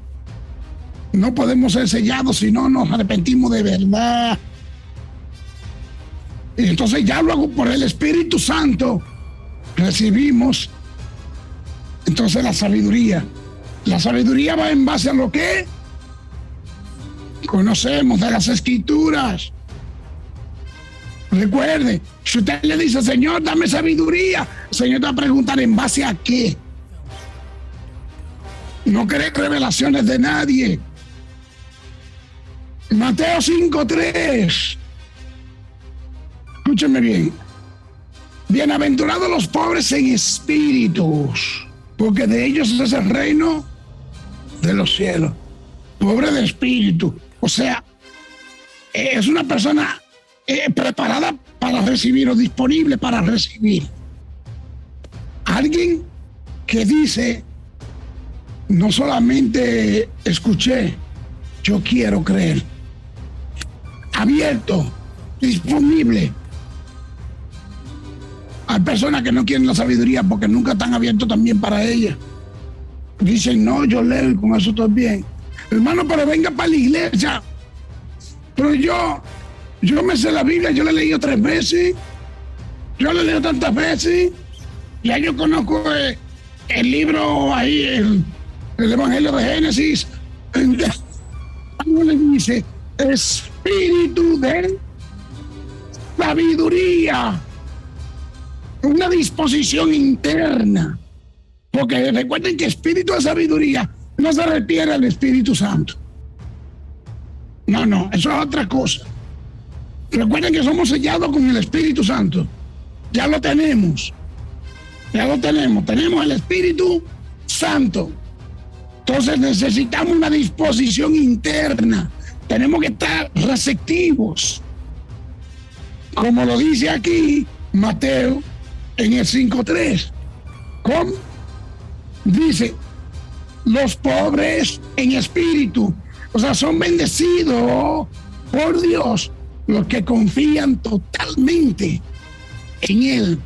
No podemos ser sellados si no nos arrepentimos de verdad. Y entonces ya luego por el Espíritu Santo recibimos entonces la sabiduría. La sabiduría va en base a lo que conocemos de las Escrituras. Recuerde, si usted le dice, Señor, dame sabiduría, el Señor te va a preguntar en base a qué. No cree revelaciones de nadie. Mateo 5:3. Escúchenme bien. Bienaventurados los pobres en espíritus, porque de ellos es el reino de los cielos. Pobre de espíritu. O sea, es una persona preparada para recibir o disponible para recibir. Alguien que dice, no solamente escuché, yo quiero creer. Abierto, disponible. Hay personas que no quieren la sabiduría porque nunca están abiertos también para ella. Dicen, no, yo leo y con eso estoy bien. Hermano, pero venga para la iglesia. Pero yo me sé la Biblia, yo la he leído 3 veces. Yo la he leído tantas veces. Ya yo conozco el libro ahí, el Evangelio de Génesis. ¿Cómo le dice? Espíritu de sabiduría. Una disposición interna. Porque recuerden que espíritu de sabiduría no se refiere al Espíritu Santo. No, eso es otra cosa. Recuerden que somos sellados con el Espíritu Santo. Ya lo tenemos. Tenemos el Espíritu Santo. Entonces necesitamos una disposición interna. Tenemos que estar receptivos. Como lo dice aquí Mateo en el 5:3. ¿Cómo? Dice, los pobres en espíritu. O sea, son bendecidos por Dios los que confían totalmente en Él.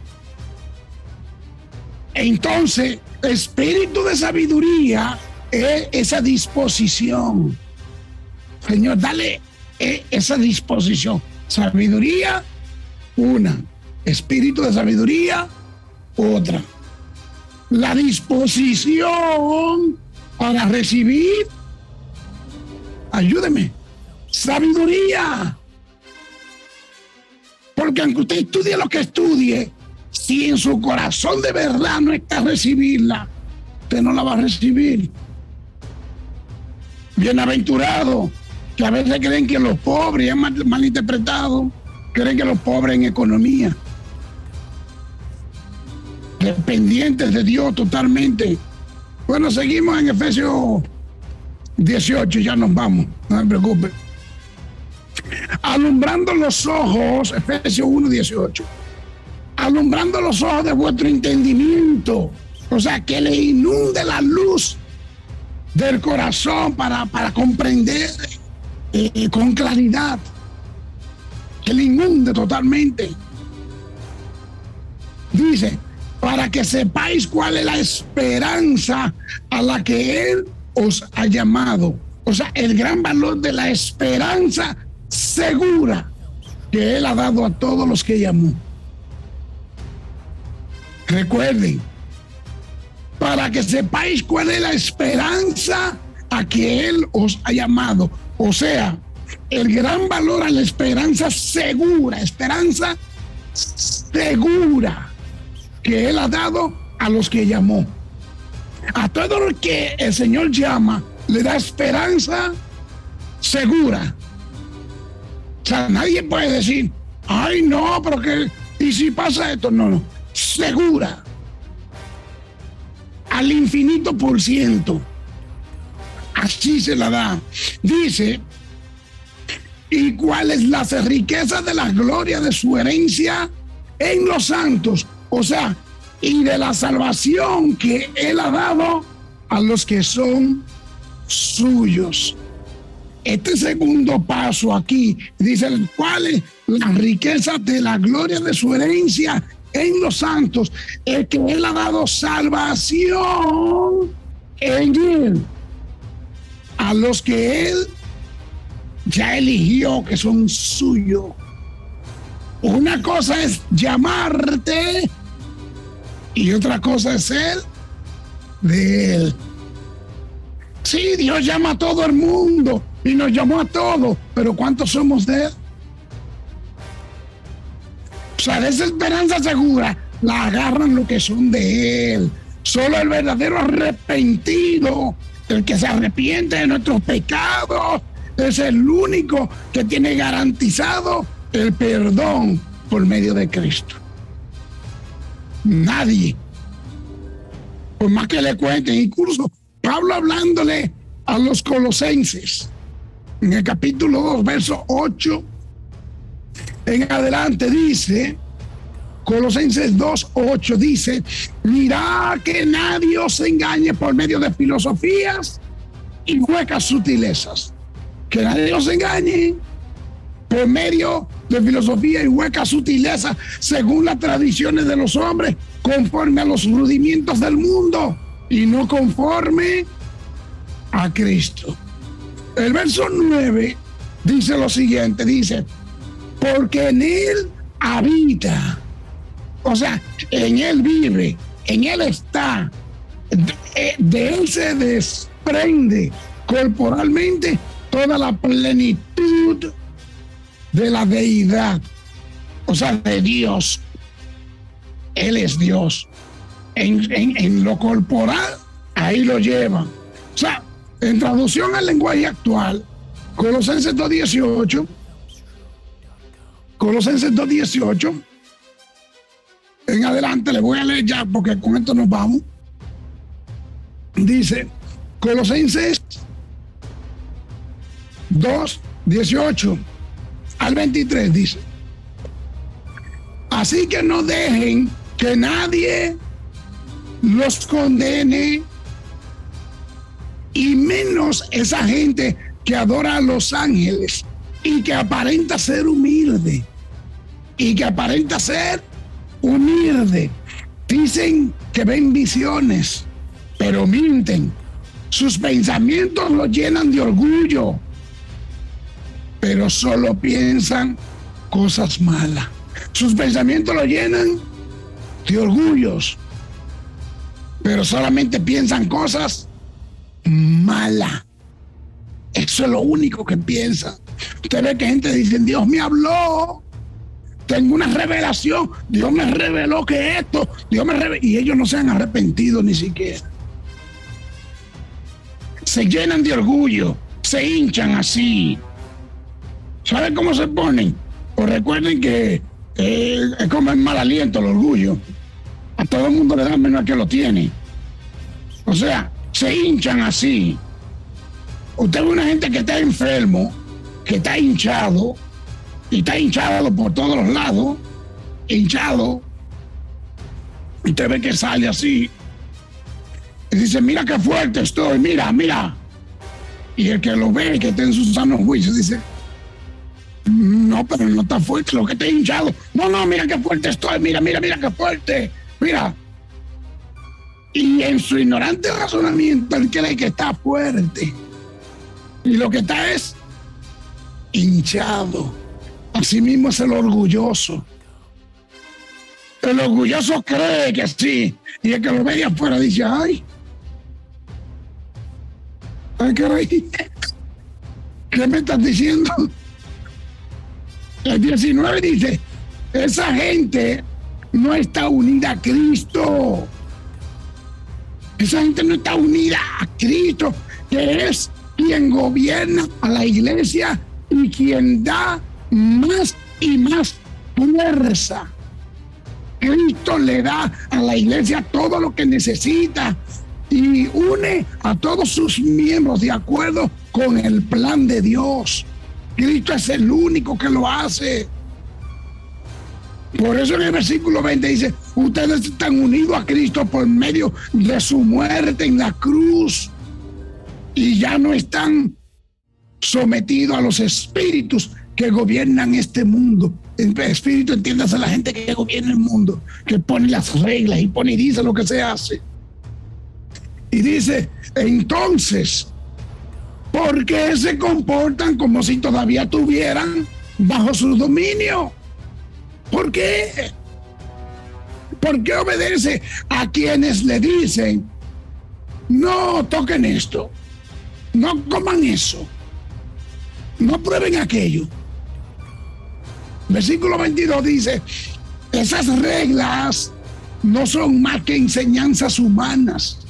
Entonces, espíritu de sabiduría es esa disposición. Señor, dale esa disposición. Sabiduría, una. Espíritu de sabiduría, otra. La disposición para recibir, ayúdeme, sabiduría. Porque aunque usted estudie lo que estudie, si en su corazón de verdad no está recibirla, usted no la va a recibir. Bienaventurado, que a veces creen que los pobres, es mal interpretado, creen que los pobres en economía, dependientes de Dios totalmente. Bueno, seguimos en Efesios 18, ya nos vamos, no se preocupe. Alumbrando los ojos, Efesios 1:18, alumbrando los ojos de vuestro entendimiento, o sea, que le inunde la luz del corazón para comprender con claridad, que le inunde totalmente. Dice, para que sepáis cuál es la esperanza a la que Él os ha llamado. O sea, el gran valor de la esperanza segura que Él ha dado a todos los que llamó. Recuerden, para que sepáis cuál es la esperanza a que Él os ha llamado. O sea, el gran valor a la esperanza segura que Él ha dado a los que llamó. A todo lo que el Señor llama, le da esperanza segura. O sea, nadie puede decir, ay no, pero que, ¿y si pasa esto? No, segura. Al infinito %. Así se la da. Dice, ¿y cuál es la riqueza de la gloria de su herencia en los santos? O sea, y de la salvación que Él ha dado a los que son suyos. Este segundo paso aquí dice, ¿cuál es la riqueza de la gloria de su herencia en los santos, el que Él ha dado salvación en Él, a los que Él ya eligió, que son suyos. Una cosa es llamarte y otra cosa es ser de Él. Sí, Dios llama a todo el mundo y nos llamó a todos, pero ¿cuántos somos de Él? O sea, de esa esperanza segura la agarran los que son de Él. Solo el verdadero arrepentido, el que se arrepiente de nuestros pecados, es el único que tiene garantizado el perdón por medio de Cristo. Nadie. Por más que le cuenten, incluso Pablo hablándole a los colosenses, en el capítulo 2, verso 8, en adelante dice, Colosenses 2, 8 dice, mirad que nadie os engañe por medio de filosofías y huecas sutilezas. Que nadie os engañe por medio de filosofía y huecas sutilezas según las tradiciones de los hombres, conforme a los rudimientos del mundo y no conforme a Cristo. El verso 9 dice lo siguiente, dice, porque en Él habita, o sea, en Él vive, en Él está, de Él se desprende corporalmente toda la plenitud de la deidad, o sea, de Dios. Él es Dios. En lo corporal, ahí lo lleva. O sea, en traducción al lenguaje actual, Colosenses 2.18, en adelante le voy a leer ya porque con esto nos vamos. Dice, Colosenses 2.18 al 23 dice, así que no dejen que nadie los condene, y menos esa gente que adora a los ángeles y que aparenta ser humilde. Dicen que ven visiones, pero mienten. Sus pensamientos los llenan de orgullo, pero solo piensan cosas malas. Sus pensamientos los llenan de orgullos, pero solamente piensan cosas malas. Eso es lo único que piensan. Usted ve que gente dice, Dios me habló, tengo una revelación, Dios me reveló que esto, y ellos no se han arrepentido ni siquiera. Se llenan de orgullo, se hinchan así. ¿Saben cómo se ponen? Pues recuerden que es como el mal aliento, el orgullo. A todo el mundo le da menos al que lo tiene. O sea, se hinchan así. Usted ve una gente que está enfermo, que está hinchado, y está hinchado por todos los lados, hinchado. Y usted ve que sale así. Y dice, mira qué fuerte estoy, mira. Y el que lo ve, que está en sus sanos juicios, dice, no, pero no está fuerte, lo que está hinchado. No, mira qué fuerte estoy, mira qué fuerte, mira. Y en su ignorante razonamiento, él cree que está fuerte. Y lo que está es hinchado. Así mismo es el orgulloso. El orgulloso cree que sí. Y el que lo ve de afuera dice, ay, caray, ¿qué me estás diciendo? El 19 dice, esa gente no está unida a Cristo. Esa gente no está unida a Cristo, que es quien gobierna a la iglesia y quien da más y más fuerza. Cristo le da a la iglesia todo lo que necesita y une a todos sus miembros de acuerdo con el plan de Dios. Cristo es el único que lo hace. Por eso en el versículo 20 dice, ustedes están unidos a Cristo por medio de su muerte en la cruz y ya no están sometidos a los espíritus que gobiernan este mundo, En espíritu, entiéndase la gente que gobierna el mundo, que pone las reglas y pone y dice lo que se hace. Y dice, entonces, ¿por qué se comportan como si todavía estuvieran bajo su dominio? ¿Por qué? ¿Por qué obedece a quienes le dicen, no toquen esto, no coman eso, no prueben aquello? Versículo 22 dice, esas reglas no son más que enseñanzas humanas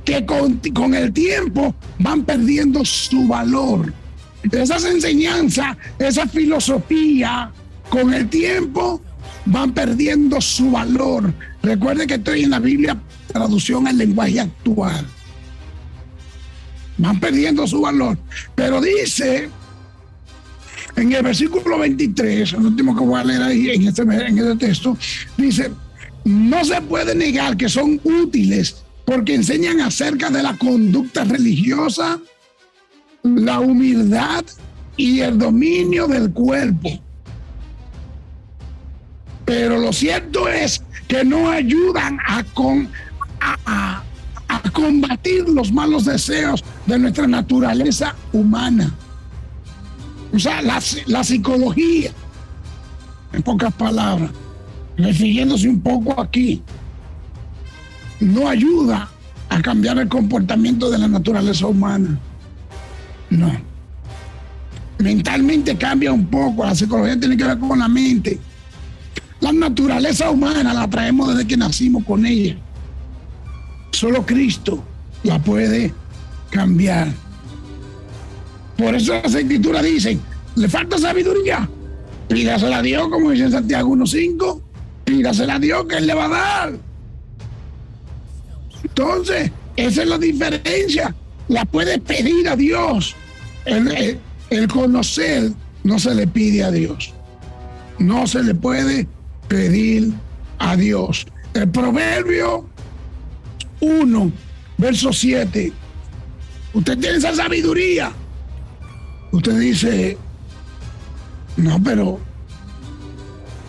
que con el tiempo van perdiendo su valor. Esas enseñanzas, esa filosofía, con el tiempo van perdiendo su valor. Recuerde que estoy en la Biblia, traducción al lenguaje actual. Van perdiendo su valor. Pero dice en el versículo 23, el último que voy a leer ahí en este texto, dice, no se puede negar que son útiles porque enseñan acerca de la conducta religiosa, la humildad y el dominio del cuerpo. Pero lo cierto es que no ayudan a combatir los malos deseos de nuestra naturaleza humana. O sea, la psicología, en pocas palabras, refiriéndose un poco aquí, no ayuda a cambiar el comportamiento de la naturaleza humana. No. Mentalmente cambia un poco, la psicología tiene que ver con la mente. La naturaleza humana la traemos desde que nacimos con ella. Solo Cristo la puede cambiar. Por eso las escrituras dicen, le falta sabiduría, pídasela a Dios, como dice en Santiago 1:5, pídasela a Dios que Él le va a dar. Entonces, esa es la diferencia. La puede pedir a Dios. El conocer no se le pide a Dios. No se le puede pedir a Dios. El Proverbio 1, verso 7. Usted tiene esa sabiduría. Usted dice, no, pero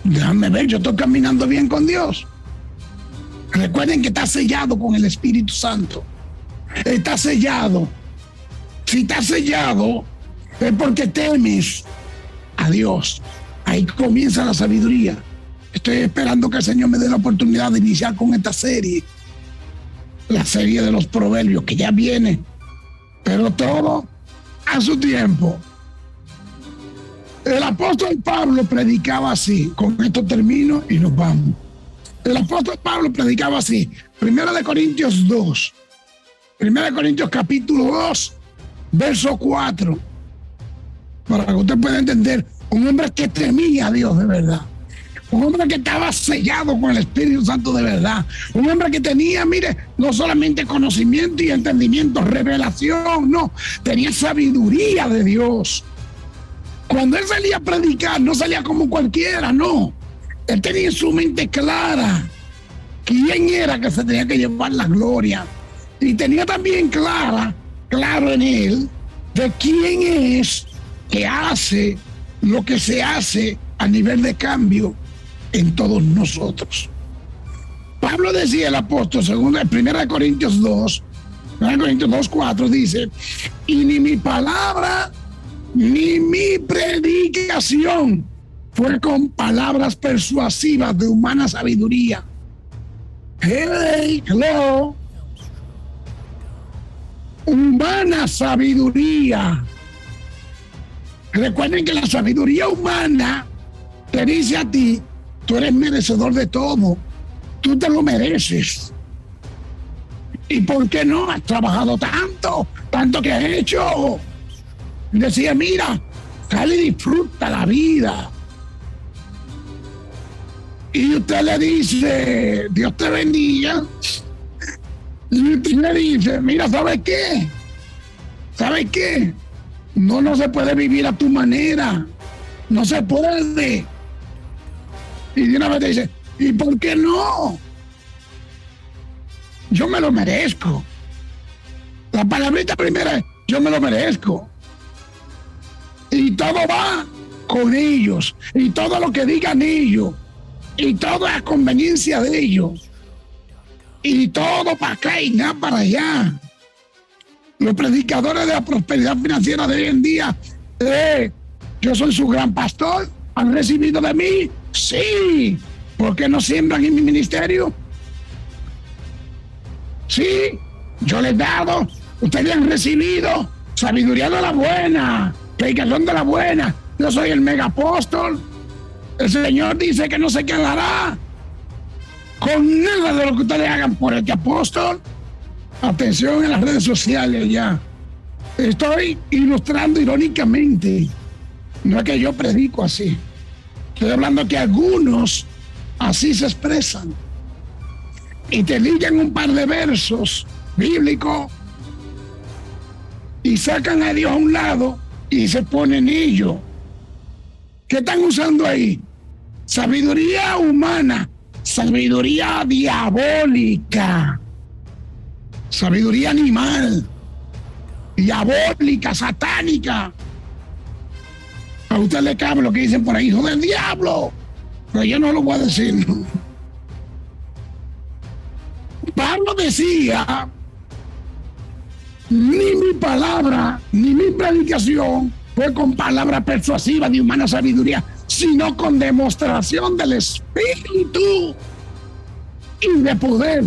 déjame ver, yo estoy caminando bien con Dios. Recuerden que está sellado con el Espíritu Santo. Está sellado. Si está sellado, es porque temes a Dios. Ahí comienza la sabiduría. Estoy esperando que el Señor me dé la oportunidad de iniciar con esta serie. La serie de los proverbios, que ya viene. Pero todo a su tiempo. El apóstol Pablo predicaba así. Con esto termino y nos vamos. El apóstol Pablo predicaba así. 1 Corintios 2. 1 Corintios capítulo 2, verso 4. Para que usted pueda entender, un hombre que temía a Dios de verdad. Un hombre que estaba sellado con el Espíritu Santo de verdad. Un hombre que tenía, mire, no solamente conocimiento y entendimiento, revelación, no. Tenía sabiduría de Dios. Cuando él salía a predicar, no salía como cualquiera, no. Él tenía en su mente clara quién era que se tenía que llevar la gloria. Y tenía también claro en él, de quién es que hace lo que se hace a nivel de cambio en todos nosotros. Pablo decía, el apóstol, según 1 Corintios 2, 1 Corintios 2:4, dice, y ni mi palabra ni mi predicación fue con palabras persuasivas de humana sabiduría. Hey, hello. Humana sabiduría. Recuerden que la sabiduría humana te dice a ti, tú eres merecedor de todo, tú te lo mereces. ¿Y por qué no? Has trabajado tanto que has hecho. Decía, mira, sale y disfruta la vida. Y usted le dice, Dios te bendiga. Y usted le dice, mira, ¿sabes qué? ¿Sabes qué? No se puede vivir a tu manera. No se puede. Y de una vez te dice, ¿y por qué no? Yo me lo merezco. La palabrita primera es, yo me lo merezco. Y todo va con ellos, y todo lo que digan ellos, y toda la conveniencia de ellos, y todo para acá y nada para allá. Los predicadores de la prosperidad financiera de hoy en día, yo soy su gran pastor, ¿han recibido de mí? Sí. ¿Por qué no siembran en mi ministerio? Sí, yo les he dado, ustedes han recibido sabiduría de la buena, predicación de la buena. Yo soy el mega apóstol. El Señor dice que no se quedará con nada de lo que ustedes hagan por este apóstol. Atención en las redes sociales ya. Estoy ilustrando irónicamente. No es que yo predico así. Estoy hablando que algunos así se expresan. Y te digan un par de versos bíblicos y sacan a Dios a un lado y se ponen ellos. ¿Qué están usando ahí? Sabiduría humana, sabiduría diabólica, sabiduría animal, diabólica, satánica. A usted le cabe lo que dicen por ahí, hijo del diablo, pero yo no lo voy a decir. Pablo decía, ni mi palabra, ni mi predicación fue con palabra persuasiva de humana sabiduría, sino con demostración del Espíritu y de poder.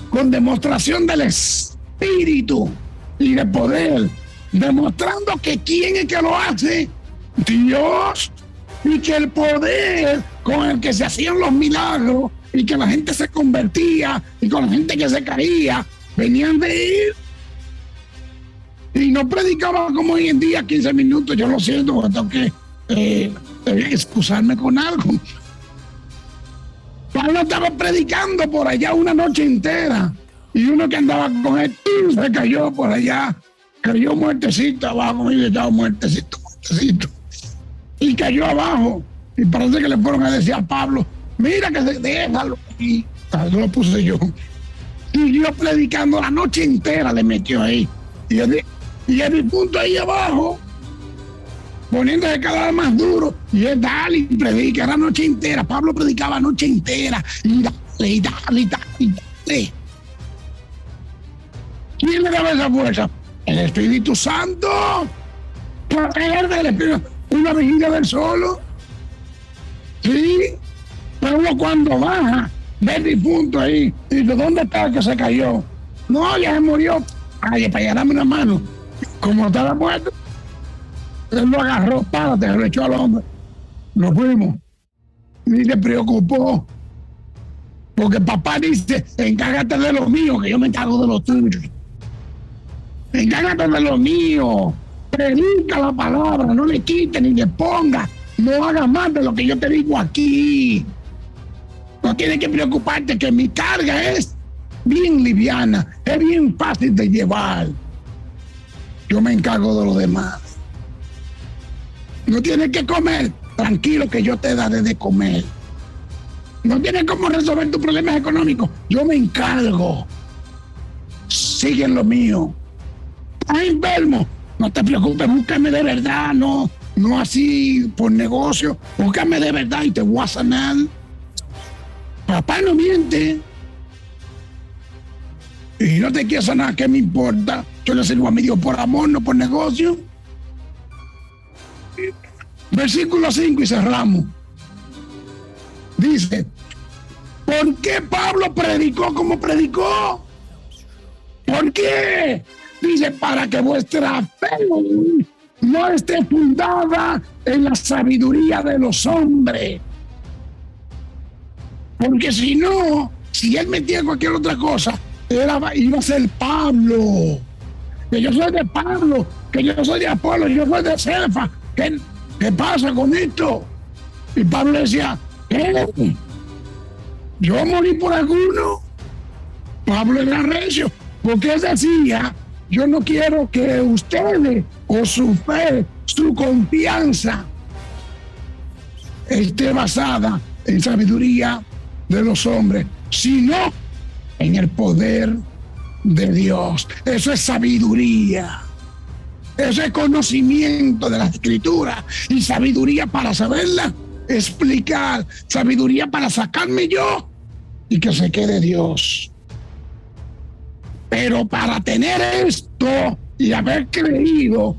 Con demostración del Espíritu y de poder, demostrando que quién es que lo hace, Dios, y que el poder con el que se hacían los milagros y que la gente se convertía y con la gente que se caía, venían de él. Y no predicaba como hoy en día 15 minutos, yo lo siento, porque tengo que excusarme con algo. Pablo estaba predicando por allá una noche entera y uno que andaba con él se cayó por allá, cayó muertecito abajo y estaba muertecito, y cayó abajo y parece que le fueron a decir a Pablo, mira que déjalo, y eso lo puse yo. Y yo predicando la noche entera le metió ahí y el punto ahí abajo poniéndose cada vez más duro, y él dale y predica la noche entera. Pablo predicaba la noche entera, y dale. ¿Quién le daba esa fuerza? El Espíritu Santo. Proteger del Espíritu, una vigilia del solo. Sí, pero uno cuando baja, ve el difunto ahí, y dice, ¿dónde está el que se cayó? No, ya se murió. Ay, para allá, dame una mano. Como estaba muerto, él lo agarró, párate, lo echó al hombre. Nos fuimos. Y le preocupó. Porque papá dice, encárgate de lo mío, que yo me encargo de lo tuyo. Encárgate de lo mío. Predica la palabra, no le quite ni le ponga. No hagas más de lo que yo te digo aquí. No tienes que preocuparte, que mi carga es bien liviana, es bien fácil de llevar. Yo me encargo de lo demás. No tienes que comer, tranquilo que yo te daré de comer. No tienes cómo resolver tus problemas económicos, yo me encargo. Sigue en lo mío. Estás enfermo, no te preocupes, búscame de verdad, no así por negocio, búscame de verdad y te voy a sanar. Papá no miente. Y no te quiero sanar, ¿qué me importa? Yo le sirvo a mi Dios por amor, no por negocio. Versículo 5 y cerramos. Dice, ¿por qué Pablo predicó como predicó? ¿Por qué? Dice, para que vuestra fe no esté fundada en la sabiduría de los hombres. Porque si no, si él metía cualquier otra cosa, iba a ser Pablo. Que yo soy de Pablo, que yo soy de Apolo, yo soy de Cefa. ¿Qué pasa con esto? Y Pablo decía, ¿qué? ¿Yo morí por alguno? Pablo era recio, porque él decía, yo no quiero que ustedes o su fe, su confianza esté basada en sabiduría de los hombres, sino en el poder de Dios. Eso es sabiduría. ese conocimiento de la Escritura y sabiduría para saberla explicar, sabiduría para sacarme yo y que se quede Dios. Pero para tener esto y haber creído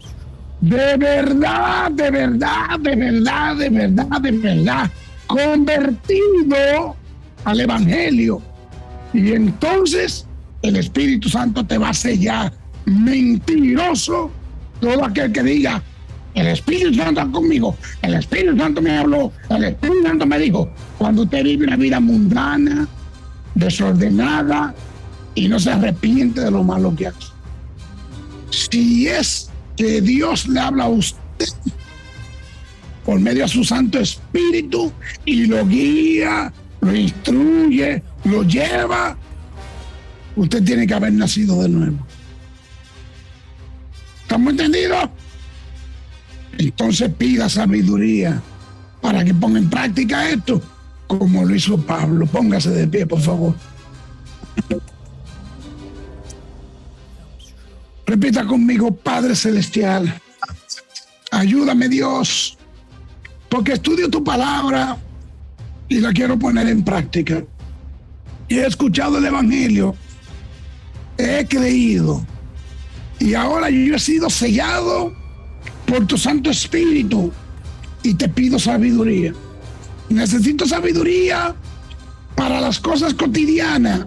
de verdad, de verdad, de verdad, de verdad, de verdad, convertido al Evangelio, y entonces el Espíritu Santo te va a sellar. Mentiroso todo aquel que diga: el Espíritu Santo está conmigo, el Espíritu Santo me habló, el Espíritu Santo me dijo. Cuando usted vive una vida mundana, desordenada y no se arrepiente de lo malo que hace. Si es que Dios le habla a usted por medio de su Santo Espíritu y lo guía, lo instruye, lo lleva, usted tiene que haber nacido de nuevo. ¿Estamos entendidos? Entonces pida sabiduría para que ponga en práctica esto, como lo hizo Pablo. Póngase de pie, por favor. Repita conmigo: Padre Celestial, ayúdame, Dios, porque estudio tu palabra y la quiero poner en práctica. Y he escuchado el Evangelio, he creído, y ahora yo he sido sellado por tu Santo Espíritu y te pido sabiduría. Necesito sabiduría para las cosas cotidianas,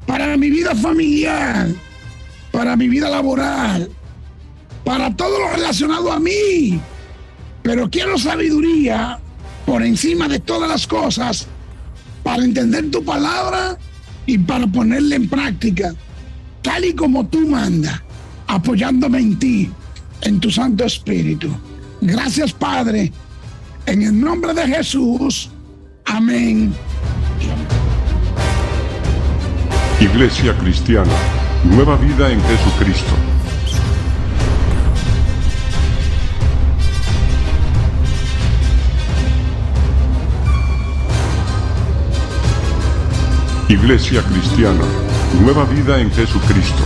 para mi vida familiar, para mi vida laboral, para todo lo relacionado a mí. Pero quiero sabiduría por encima de todas las cosas para entender tu palabra y para ponerla en práctica, tal y como tú mandas, apoyándome en ti, en tu Santo Espíritu. Gracias, Padre, en el nombre de Jesús. Amén. Iglesia Cristiana, Nueva Vida en Jesucristo. Iglesia Cristiana, Nueva Vida en Jesucristo.